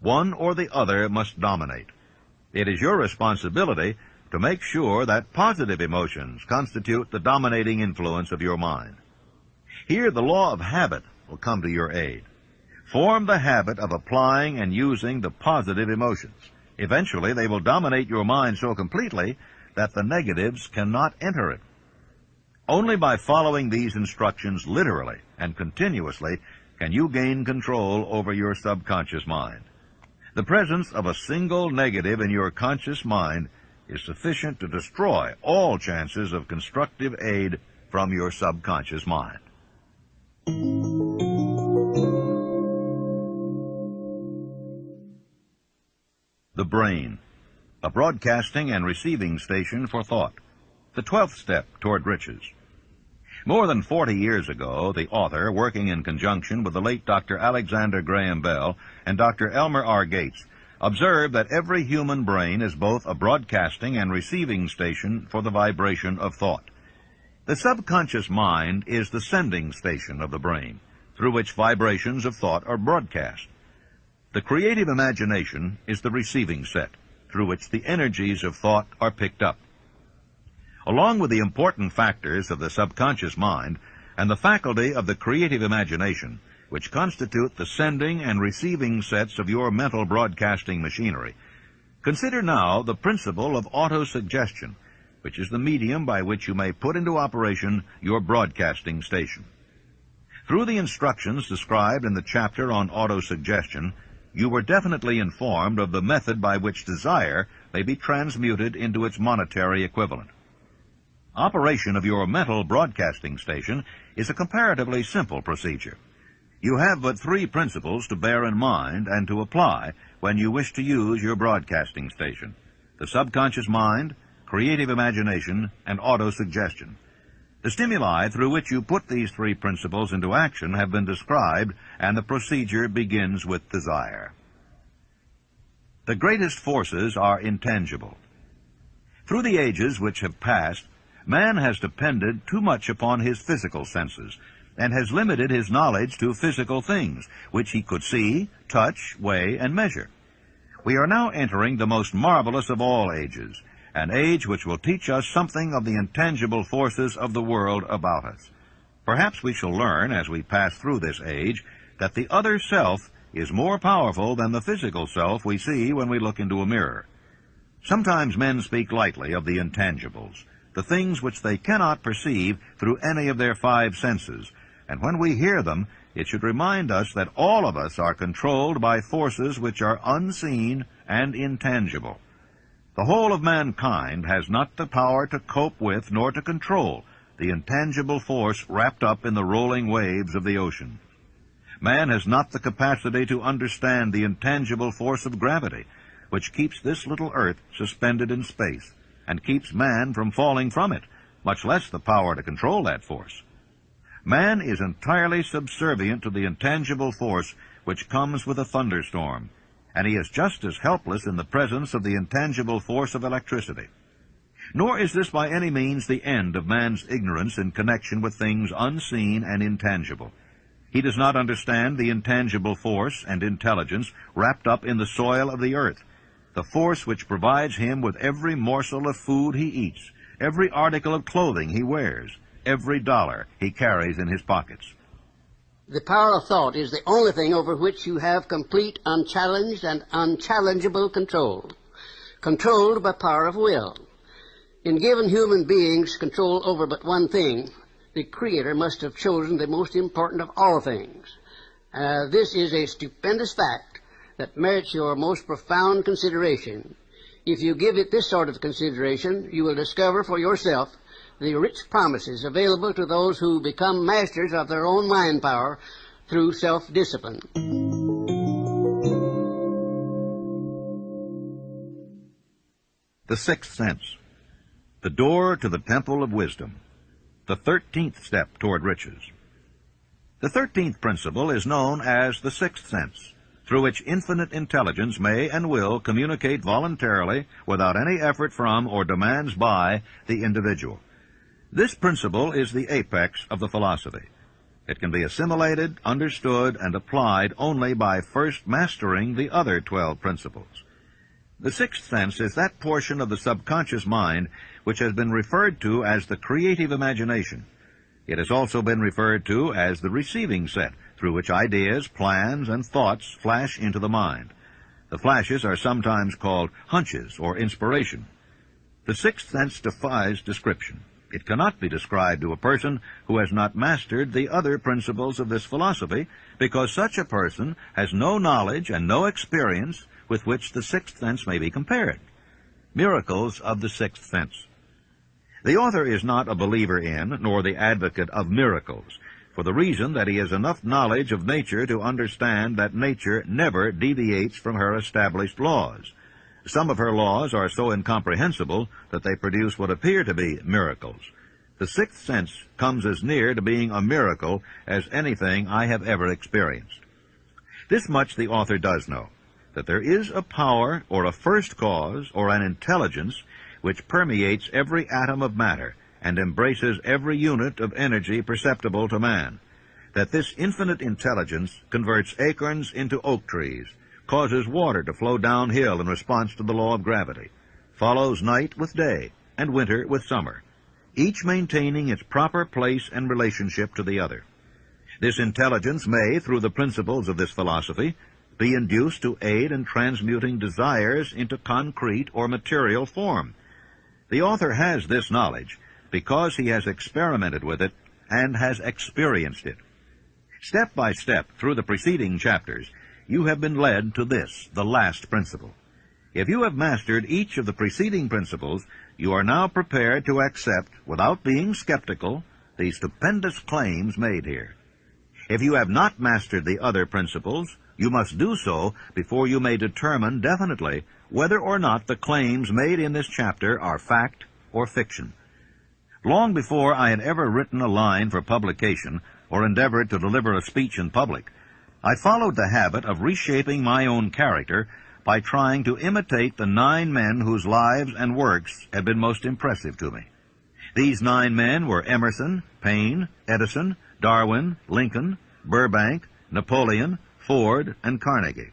One or the other must dominate. It is your responsibility to make sure that positive emotions constitute the dominating influence of your mind. Here the law of habit will come to your aid. Form the habit of applying and using the positive emotions. Eventually they will dominate your mind so completely that the negatives cannot enter it. Only by following these instructions literally and continuously can you gain control over your subconscious mind. The presence of a single negative in your conscious mind is sufficient to destroy all chances of constructive aid from your subconscious mind. The brain, a broadcasting and receiving station for thought. The 12th step toward riches. More than 40 years ago, the author, working in conjunction with the late Dr. Alexander Graham Bell and Dr. Elmer R. Gates, observed that every human brain is both a broadcasting and receiving station for the vibration of thought. The subconscious mind is the sending station of the brain, through which vibrations of thought are broadcast. The creative imagination is the receiving set, through which the energies of thought are picked up. Along with the important factors of the subconscious mind and the faculty of the creative imagination, which constitute the sending and receiving sets of your mental broadcasting machinery, consider now the principle of autosuggestion, which is the medium by which you may put into operation your broadcasting station. Through the instructions described in the chapter on autosuggestion, you were definitely informed of the method by which desire may be transmuted into its monetary equivalent. Operation of your mental broadcasting station is a comparatively simple procedure. You have but 3 principles to bear in mind and to apply when you wish to use your broadcasting station: the subconscious mind, creative imagination, and autosuggestion. The stimuli through which you put these 3 principles into action have been described, and the procedure begins with desire. The greatest forces are intangible. Through the ages which have passed, man has depended too much upon his physical senses, and has limited his knowledge to physical things, which he could see, touch, weigh, and measure. We are now entering the most marvelous of all ages, an age which will teach us something of the intangible forces of the world about us. Perhaps we shall learn, as we pass through this age, that the other self is more powerful than the physical self we see when we look into a mirror. Sometimes men speak lightly of the intangibles, the things which they cannot perceive through any of their 5 senses, and when we hear them, it should remind us that all of us are controlled by forces which are unseen and intangible. The whole of mankind has not the power to cope with nor to control the intangible force wrapped up in the rolling waves of the ocean. Man has not the capacity to understand the intangible force of gravity, which keeps this little earth suspended in space, and keeps man from falling from it, much less the power to control that force. Man is entirely subservient to the intangible force which comes with a thunderstorm, and he is just as helpless in the presence of the intangible force of electricity. Nor is this by any means the end of man's ignorance in connection with things unseen and intangible. He does not understand the intangible force and intelligence wrapped up in the soil of the earth, the force which provides him with every morsel of food he eats, every article of clothing he wears, every dollar he carries in his pockets. The power of thought is the only thing over which you have complete, unchallenged, and unchallengeable control. Controlled by power of will. In giving human beings control over but one thing, the Creator must have chosen the most important of all things. This is a stupendous fact that merits your most profound consideration. If you give it this sort of consideration, you will discover for yourself the rich promises available to those who become masters of their own mind power through self-discipline. The sixth sense, the door to the temple of wisdom, the 13th step toward riches. The 13th principle is known as the sixth sense, through which infinite intelligence may and will communicate voluntarily without any effort from or demands by the individual. This principle is the apex of the philosophy. It can be assimilated, understood, and applied only by first mastering the other 12 principles. The sixth sense is that portion of the subconscious mind which has been referred to as the creative imagination. It has also been referred to as the receiving set, through which ideas, plans, and thoughts flash into the mind. The flashes are sometimes called hunches or inspiration. The sixth sense defies description. It cannot be described to a person who has not mastered the other principles of this philosophy, because such a person has no knowledge and no experience with which the sixth sense may be compared. Miracles of the sixth sense. The author is not a believer in, nor the advocate of miracles, for the reason that he has enough knowledge of nature to understand that nature never deviates from her established laws. Some of her laws are so incomprehensible that they produce what appear to be miracles. The sixth sense comes as near to being a miracle as anything I have ever experienced. This much the author does know, that there is a power or a first cause or an intelligence which permeates every atom of matter and embraces every unit of energy perceptible to man, that this infinite intelligence converts acorns into oak trees, causes water to flow downhill in response to the law of gravity, follows night with day and winter with summer, each maintaining its proper place and relationship to the other. This intelligence may, through the principles of this philosophy, be induced to aid in transmuting desires into concrete or material form. The author has this knowledge because he has experimented with it and has experienced it. Step by step through the preceding chapters, you have been led to this, the last principle. If you have mastered each of the preceding principles, you are now prepared to accept, without being skeptical, the stupendous claims made here. If you have not mastered the other principles, you must do so before you may determine definitely whether or not the claims made in this chapter are fact or fiction. Long before I had ever written a line for publication or endeavored to deliver a speech in public, I followed the habit of reshaping my own character by trying to imitate the 9 men whose lives and works had been most impressive to me. These 9 men were Emerson, Paine, Edison, Darwin, Lincoln, Burbank, Napoleon, Ford, and Carnegie.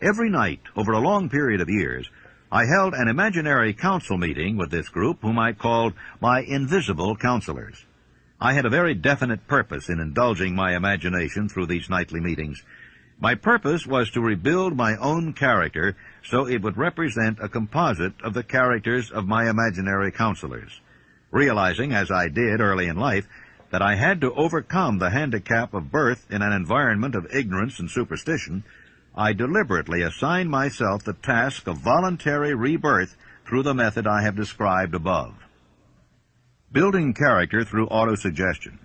Every night, over a long period of years, I held an imaginary council meeting with this group whom I called my invisible counselors. I had a very definite purpose in indulging my imagination through these nightly meetings. My purpose was to rebuild my own character so it would represent a composite of the characters of my imaginary counselors. Realizing, as I did early in life, that I had to overcome the handicap of birth in an environment of ignorance and superstition, I deliberately assigned myself the task of voluntary rebirth through the method I have described above. Building character through autosuggestion.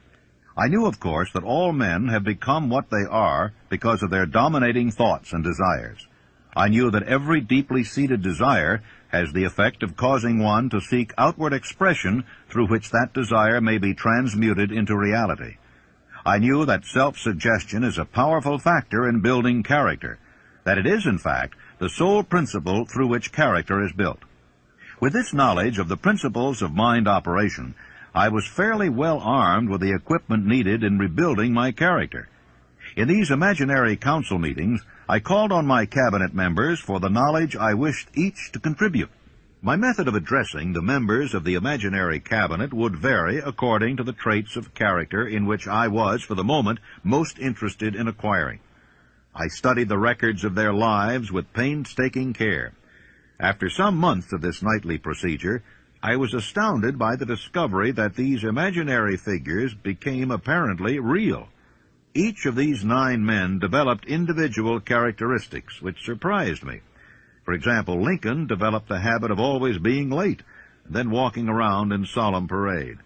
I knew, of course, that all men have become what they are because of their dominating thoughts and desires. I knew that every deeply seated desire has the effect of causing one to seek outward expression through which that desire may be transmuted into reality. I knew that self-suggestion is a powerful factor in building character, that it is, in fact, the sole principle through which character is built. With this knowledge of the principles of mind operation, I was fairly well armed with the equipment needed in rebuilding my character. In these imaginary council meetings, I called on my cabinet members for the knowledge I wished each to contribute. My method of addressing the members of the imaginary cabinet would vary according to the traits of character in which I was, for the moment, most interested in acquiring. I studied the records of their lives with painstaking care. After some months of this nightly procedure, I was astounded by the discovery that these imaginary figures became apparently real. Each of these 9 men developed individual characteristics which surprised me. For example, Lincoln developed the habit of always being late, and then walking around in solemn parade.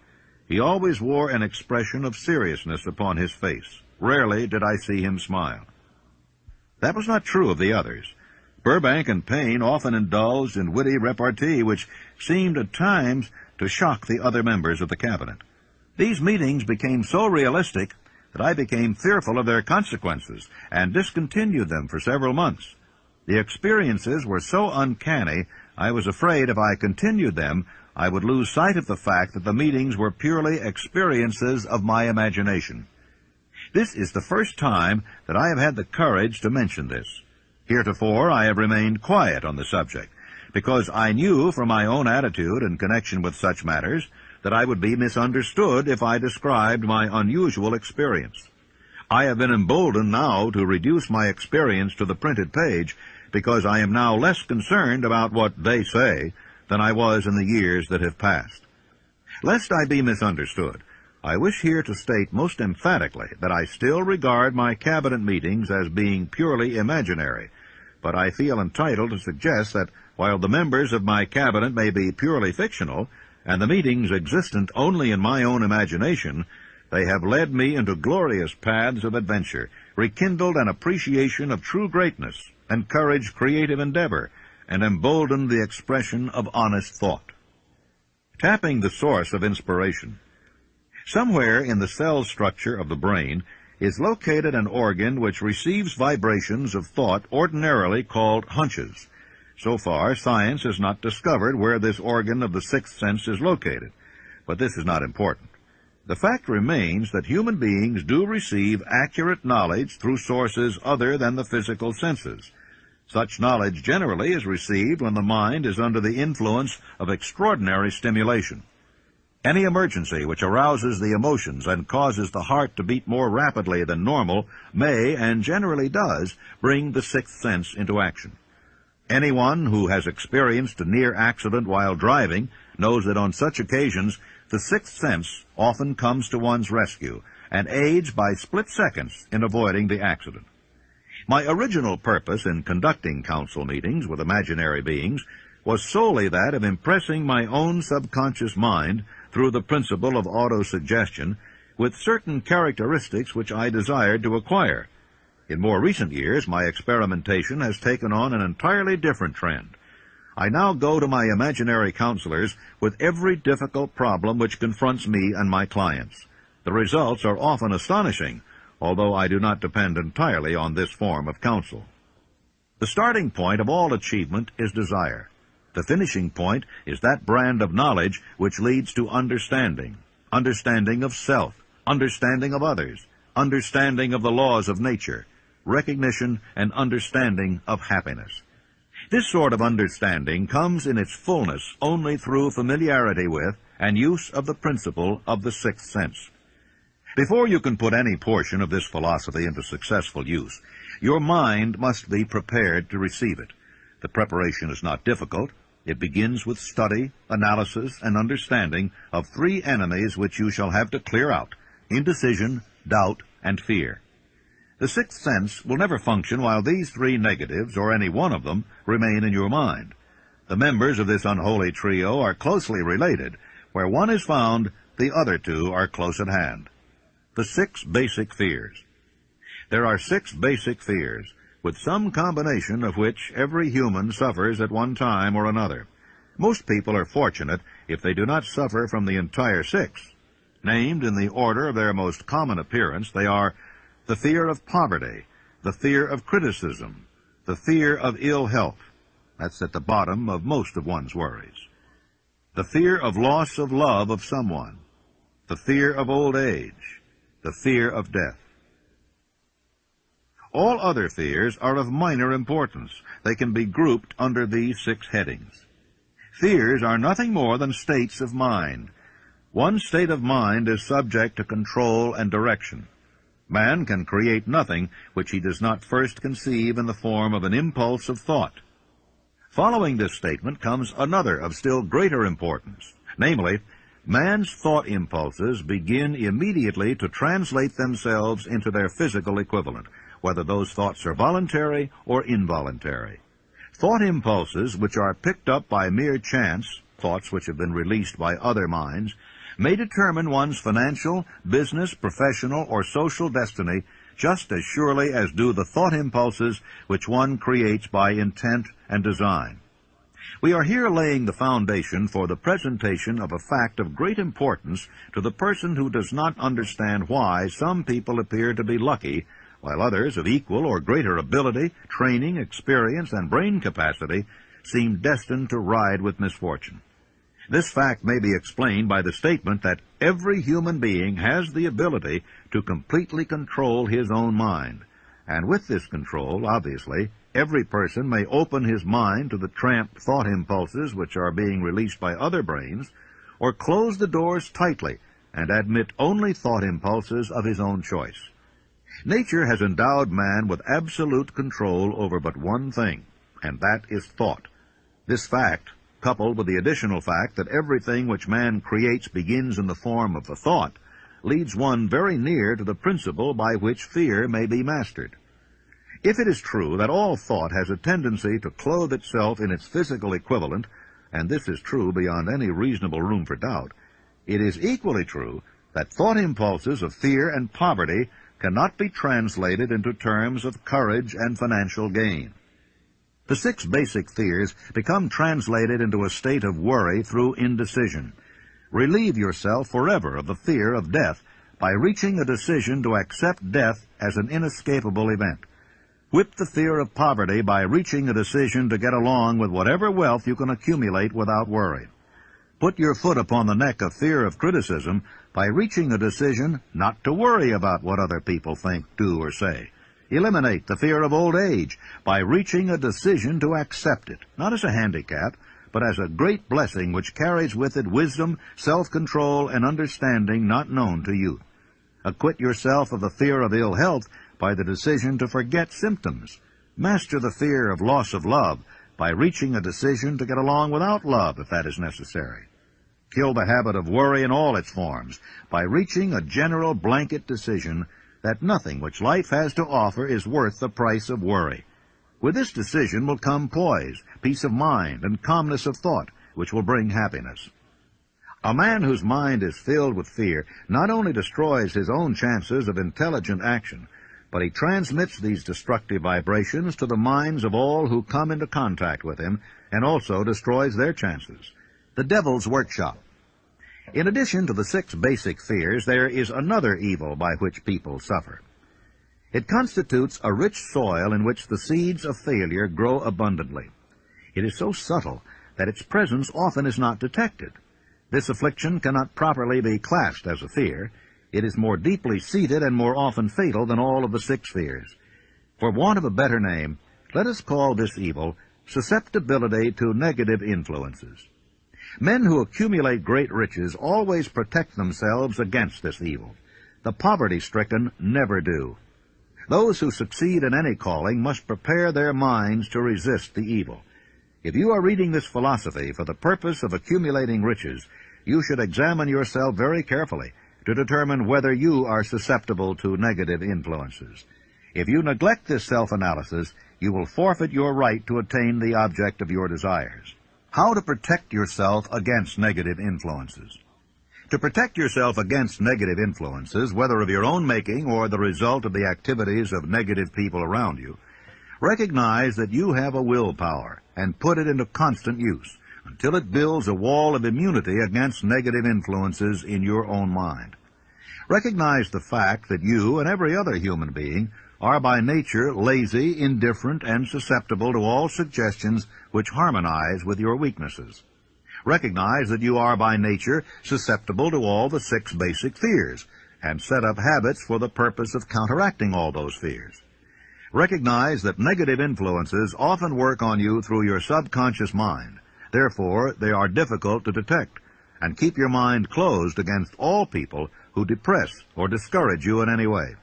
He always wore an expression of seriousness upon his face. Rarely did I see him smile. That was not true of the others. Burbank and Payne often indulged in witty repartee which seemed at times to shock the other members of the cabinet. These meetings became so realistic that I became fearful of their consequences and discontinued them for several months. The experiences were so uncanny, I was afraid if I continued them, I would lose sight of the fact that the meetings were purely experiences of my imagination. This is the first time that I have had the courage to mention this. Heretofore, I have remained quiet on the subject, because I knew from my own attitude in connection with such matters that I would be misunderstood if I described my unusual experience. I have been emboldened now to reduce my experience to the printed page, because I am now less concerned about what they say than I was in the years that have passed. Lest I be misunderstood, I wish here to state most emphatically that I still regard my cabinet meetings as being purely imaginary, but I feel entitled to suggest that while the members of my cabinet may be purely fictional, and the meetings existent only in my own imagination, they have led me into glorious paths of adventure, rekindled an appreciation of true greatness, encouraged creative endeavor, and emboldened the expression of honest thought. Tapping the source of inspiration. Somewhere in the cell structure of the brain is located an organ which receives vibrations of thought ordinarily called hunches. So far, science has not discovered where this organ of the sixth sense is located, but this is not important. The fact remains that human beings do receive accurate knowledge through sources other than the physical senses. Such knowledge generally is received when the mind is under the influence of extraordinary stimulation. Any emergency which arouses the emotions and causes the heart to beat more rapidly than normal may, and generally does, bring the sixth sense into action. Anyone who has experienced a near accident while driving knows that on such occasions the sixth sense often comes to one's rescue and aids by split seconds in avoiding the accident. My original purpose in conducting council meetings with imaginary beings was solely that of impressing my own subconscious mind through the principle of autosuggestion with certain characteristics which I desired to acquire. In more recent years, my experimentation has taken on an entirely different trend. I now go to my imaginary counselors with every difficult problem which confronts me and my clients. The results are often astonishing, although I do not depend entirely on this form of counsel. The starting point of all achievement is desire. The finishing point is that brand of knowledge which leads to understanding, understanding of self, understanding of others, understanding of the laws of nature, recognition and understanding of happiness. This sort of understanding comes in its fullness only through familiarity with and use of the principle of the sixth sense. Before you can put any portion of this philosophy into successful use, your mind must be prepared to receive it. The preparation is not difficult. It begins with study, analysis, and understanding of 3 enemies which you shall have to clear out: indecision, doubt, and fear. The sixth sense will never function while these 3 negatives, or any one of them, remain in your mind. The members of this unholy trio are closely related. Where one is found, the other 2 are close at hand. The 6 basic fears. There are 6 basic fears, with some combination of which every human suffers at one time or another. Most people are fortunate if they do not suffer from the entire 6. Named in the order of their most common appearance, they are the fear of poverty, the fear of criticism, the fear of ill health. That's at the bottom of most of one's worries. The fear of loss of love of someone, the fear of old age, the fear of death. All other fears are of minor importance. They can be grouped under these 6 headings. Fears are nothing more than states of mind. One state of mind is subject to control and direction. Man can create nothing which he does not first conceive in the form of an impulse of thought. Following this statement comes another of still greater importance, namely, man's thought impulses begin immediately to translate themselves into their physical equivalent, whether those thoughts are voluntary or involuntary. Thought impulses which are picked up by mere chance, thoughts which have been released by other minds, may determine one's financial, business, professional, or social destiny just as surely as do the thought impulses which one creates by intent and design. We are here laying the foundation for the presentation of a fact of great importance to the person who does not understand why some people appear to be lucky, while others of equal or greater ability, training, experience, and brain capacity seem destined to ride with misfortune. This fact may be explained by the statement that every human being has the ability to completely control his own mind, and with this control, obviously, every person may open his mind to the tramp thought impulses which are being released by other brains, or close the doors tightly and admit only thought impulses of his own choice. Nature has endowed man with absolute control over but one thing, and that is thought. This fact, coupled with the additional fact that everything which man creates begins in the form of a thought, leads one very near to the principle by which fear may be mastered. If it is true that all thought has a tendency to clothe itself in its physical equivalent, and this is true beyond any reasonable room for doubt, it is equally true that thought impulses of fear and poverty cannot be translated into terms of courage and financial gain. The 6 basic fears become translated into a state of worry through indecision. Relieve yourself forever of the fear of death by reaching a decision to accept death as an inescapable event. Whip the fear of poverty by reaching a decision to get along with whatever wealth you can accumulate without worry. Put your foot upon the neck of fear of criticism by reaching a decision not to worry about what other people think, do, or say. Eliminate the fear of old age by reaching a decision to accept it, not as a handicap, but as a great blessing which carries with it wisdom, self-control, and understanding not known to youth. Acquit yourself of the fear of ill health by the decision to forget symptoms. Master the fear of loss of love by reaching a decision to get along without love if that is necessary. Kill the habit of worry in all its forms by reaching a general blanket decision that nothing which life has to offer is worth the price of worry. With this decision will come poise, peace of mind, and calmness of thought, which will bring happiness. A man whose mind is filled with fear not only destroys his own chances of intelligent action, but he transmits these destructive vibrations to the minds of all who come into contact with him, and also destroys their chances. The devil's workshop. In addition to the 6 basic fears, there is another evil by which people suffer. It constitutes a rich soil in which the seeds of failure grow abundantly. It is so subtle that its presence often is not detected. This affliction cannot properly be classed as a fear. It is more deeply seated and more often fatal than all of the 6 fears. For want of a better name, let us call this evil susceptibility to negative influences. Men who accumulate great riches always protect themselves against this evil. The poverty-stricken never do. Those who succeed in any calling must prepare their minds to resist the evil. If you are reading this philosophy for the purpose of accumulating riches, you should examine yourself very carefully to determine whether you are susceptible to negative influences. If you neglect this self-analysis, you will forfeit your right to attain the object of your desires. How to protect yourself against negative influences. To protect yourself against negative influences, whether of your own making or the result of the activities of negative people around you, recognize that you have a willpower and put it into constant use until it builds a wall of immunity against negative influences in your own mind. Recognize the fact that you and every other human being are by nature lazy, indifferent, and susceptible to all suggestions which harmonize with your weaknesses. Recognize that you are by nature susceptible to all the 6 basic fears, and set up habits for the purpose of counteracting all those fears. Recognize that negative influences often work on you through your subconscious mind. Therefore, they are difficult to detect, and keep your mind closed against all people who depress or discourage you in any way.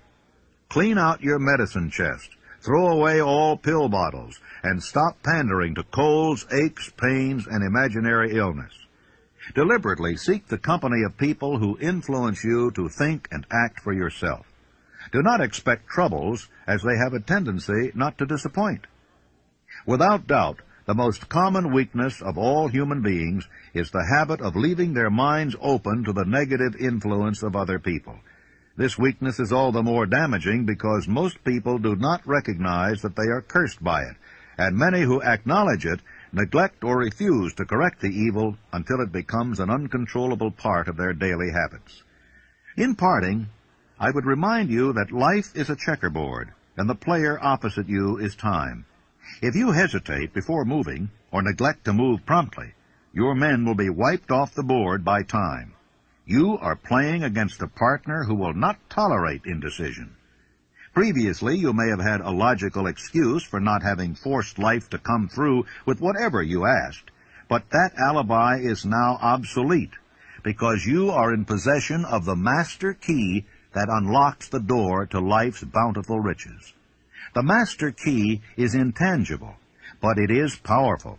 Clean out your medicine chest, throw away all pill bottles, and stop pandering to colds, aches, pains, and imaginary illness. Deliberately seek the company of people who influence you to think and act for yourself. Do not expect troubles, as they have a tendency not to disappoint. Without doubt, the most common weakness of all human beings is the habit of leaving their minds open to the negative influence of other people. This weakness is all the more damaging because most people do not recognize that they are cursed by it, and many who acknowledge it neglect or refuse to correct the evil until it becomes an uncontrollable part of their daily habits. In parting, I would remind you that life is a checkerboard, and the player opposite you is time. If you hesitate before moving, or neglect to move promptly, your men will be wiped off the board by time. You are playing against a partner who will not tolerate indecision. Previously, you may have had a logical excuse for not having forced life to come through with whatever you asked, but that alibi is now obsolete, because you are in possession of the master key that unlocks the door to life's bountiful riches. The master key is intangible, but it is powerful.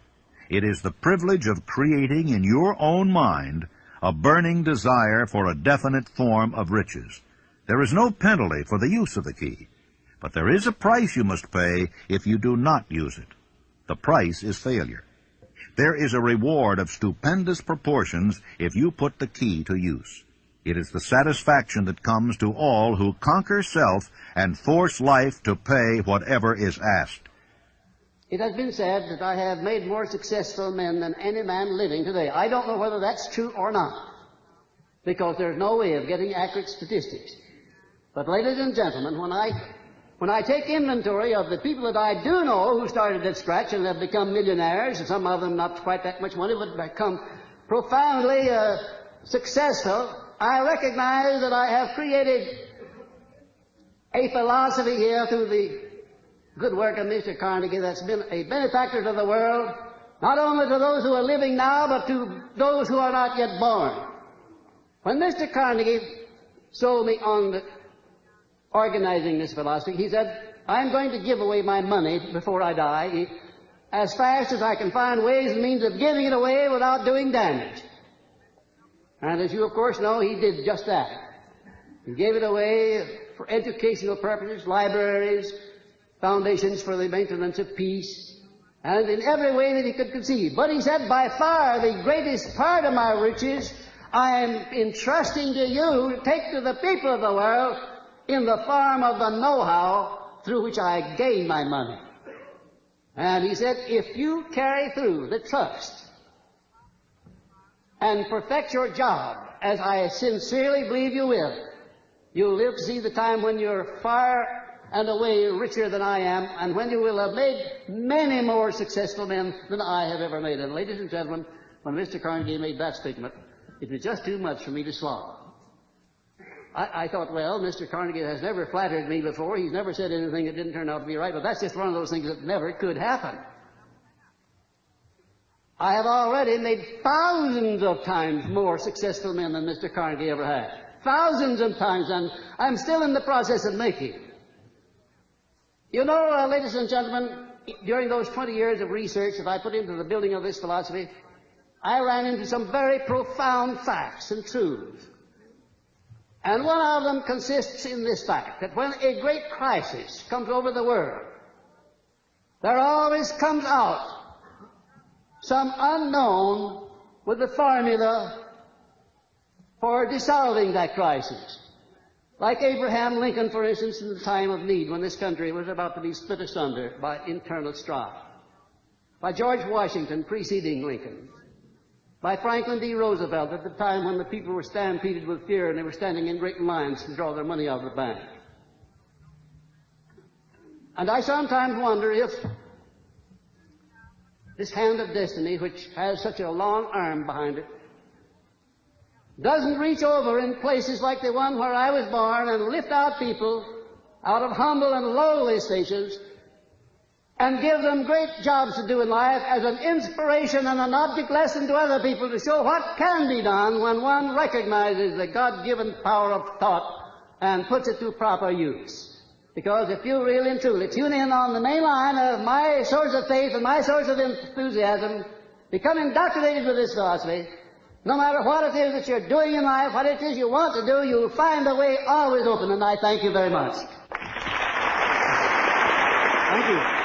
It is the privilege of creating in your own mind a burning desire for a definite form of riches. There is no penalty for the use of the key, but there is a price you must pay if you do not use it. The price is failure. There is a reward of stupendous proportions if you put the key to use. It is the satisfaction that comes to all who conquer self and force life to pay whatever is asked. It has been said that I have made more successful men than any man living today. I don't know whether that's true or not, because there's no way of getting accurate statistics. But ladies and gentlemen, when I take inventory of the people that I do know who started at scratch and have become millionaires, and some of them not quite that much money, but become profoundly successful, I recognize that I have created a philosophy here through the good work of Mr. Carnegie that's been a benefactor to the world, not only to those who are living now, but to those who are not yet born. When Mr. Carnegie sold me on organizing this philosophy, he said, I'm going to give away my money before I die as fast as I can find ways and means of giving it away without doing damage. And as you, of course, know, he did just that. He gave it away for educational purposes, libraries, foundations for the maintenance of peace, and in every way that he could conceive. But he said, by far the greatest part of my riches I am entrusting to you to take to the people of the world in the form of the know-how through which I gain my money. And he said, if you carry through the trust and perfect your job, as I sincerely believe you will, you'll live to see the time when you're far and away richer than I am, and when you will have made many more successful men than I have ever made. And ladies and gentlemen, when Mr. Carnegie made that statement, it was just too much for me to swallow. I thought, well, Mr. Carnegie has never flattered me before. He's never said anything that didn't turn out to be right, but that's just one of those things that never could happen. I have already made thousands of times more successful men than Mr. Carnegie ever had. Thousands of times, and I'm still in the process of making. You know, ladies and gentlemen, during those 20 years of research that I put into the building of this philosophy, I ran into some very profound facts and truths. And one of them consists in this fact, that when a great crisis comes over the world, there always comes out some unknown with the formula for dissolving that crisis. Like Abraham Lincoln, for instance, in the time of need, when this country was about to be split asunder by internal strife. By George Washington preceding Lincoln. By Franklin D. Roosevelt at the time when the people were stampeded with fear and they were standing in great lines to draw their money out of the bank. And I sometimes wonder if this hand of destiny, which has such a long arm behind it, doesn't reach over in places like the one where I was born and lift out people out of humble and lowly stations and give them great jobs to do in life as an inspiration and an object lesson to other people to show what can be done when one recognizes the God-given power of thought and puts it to proper use. Because if you really and truly tune in on the main line of my source of faith and my source of enthusiasm, become indoctrinated with this philosophy, no matter what it is that you're doing in life, what it is you want to do, you'll find the way always open, and I thank you very much. Thank you.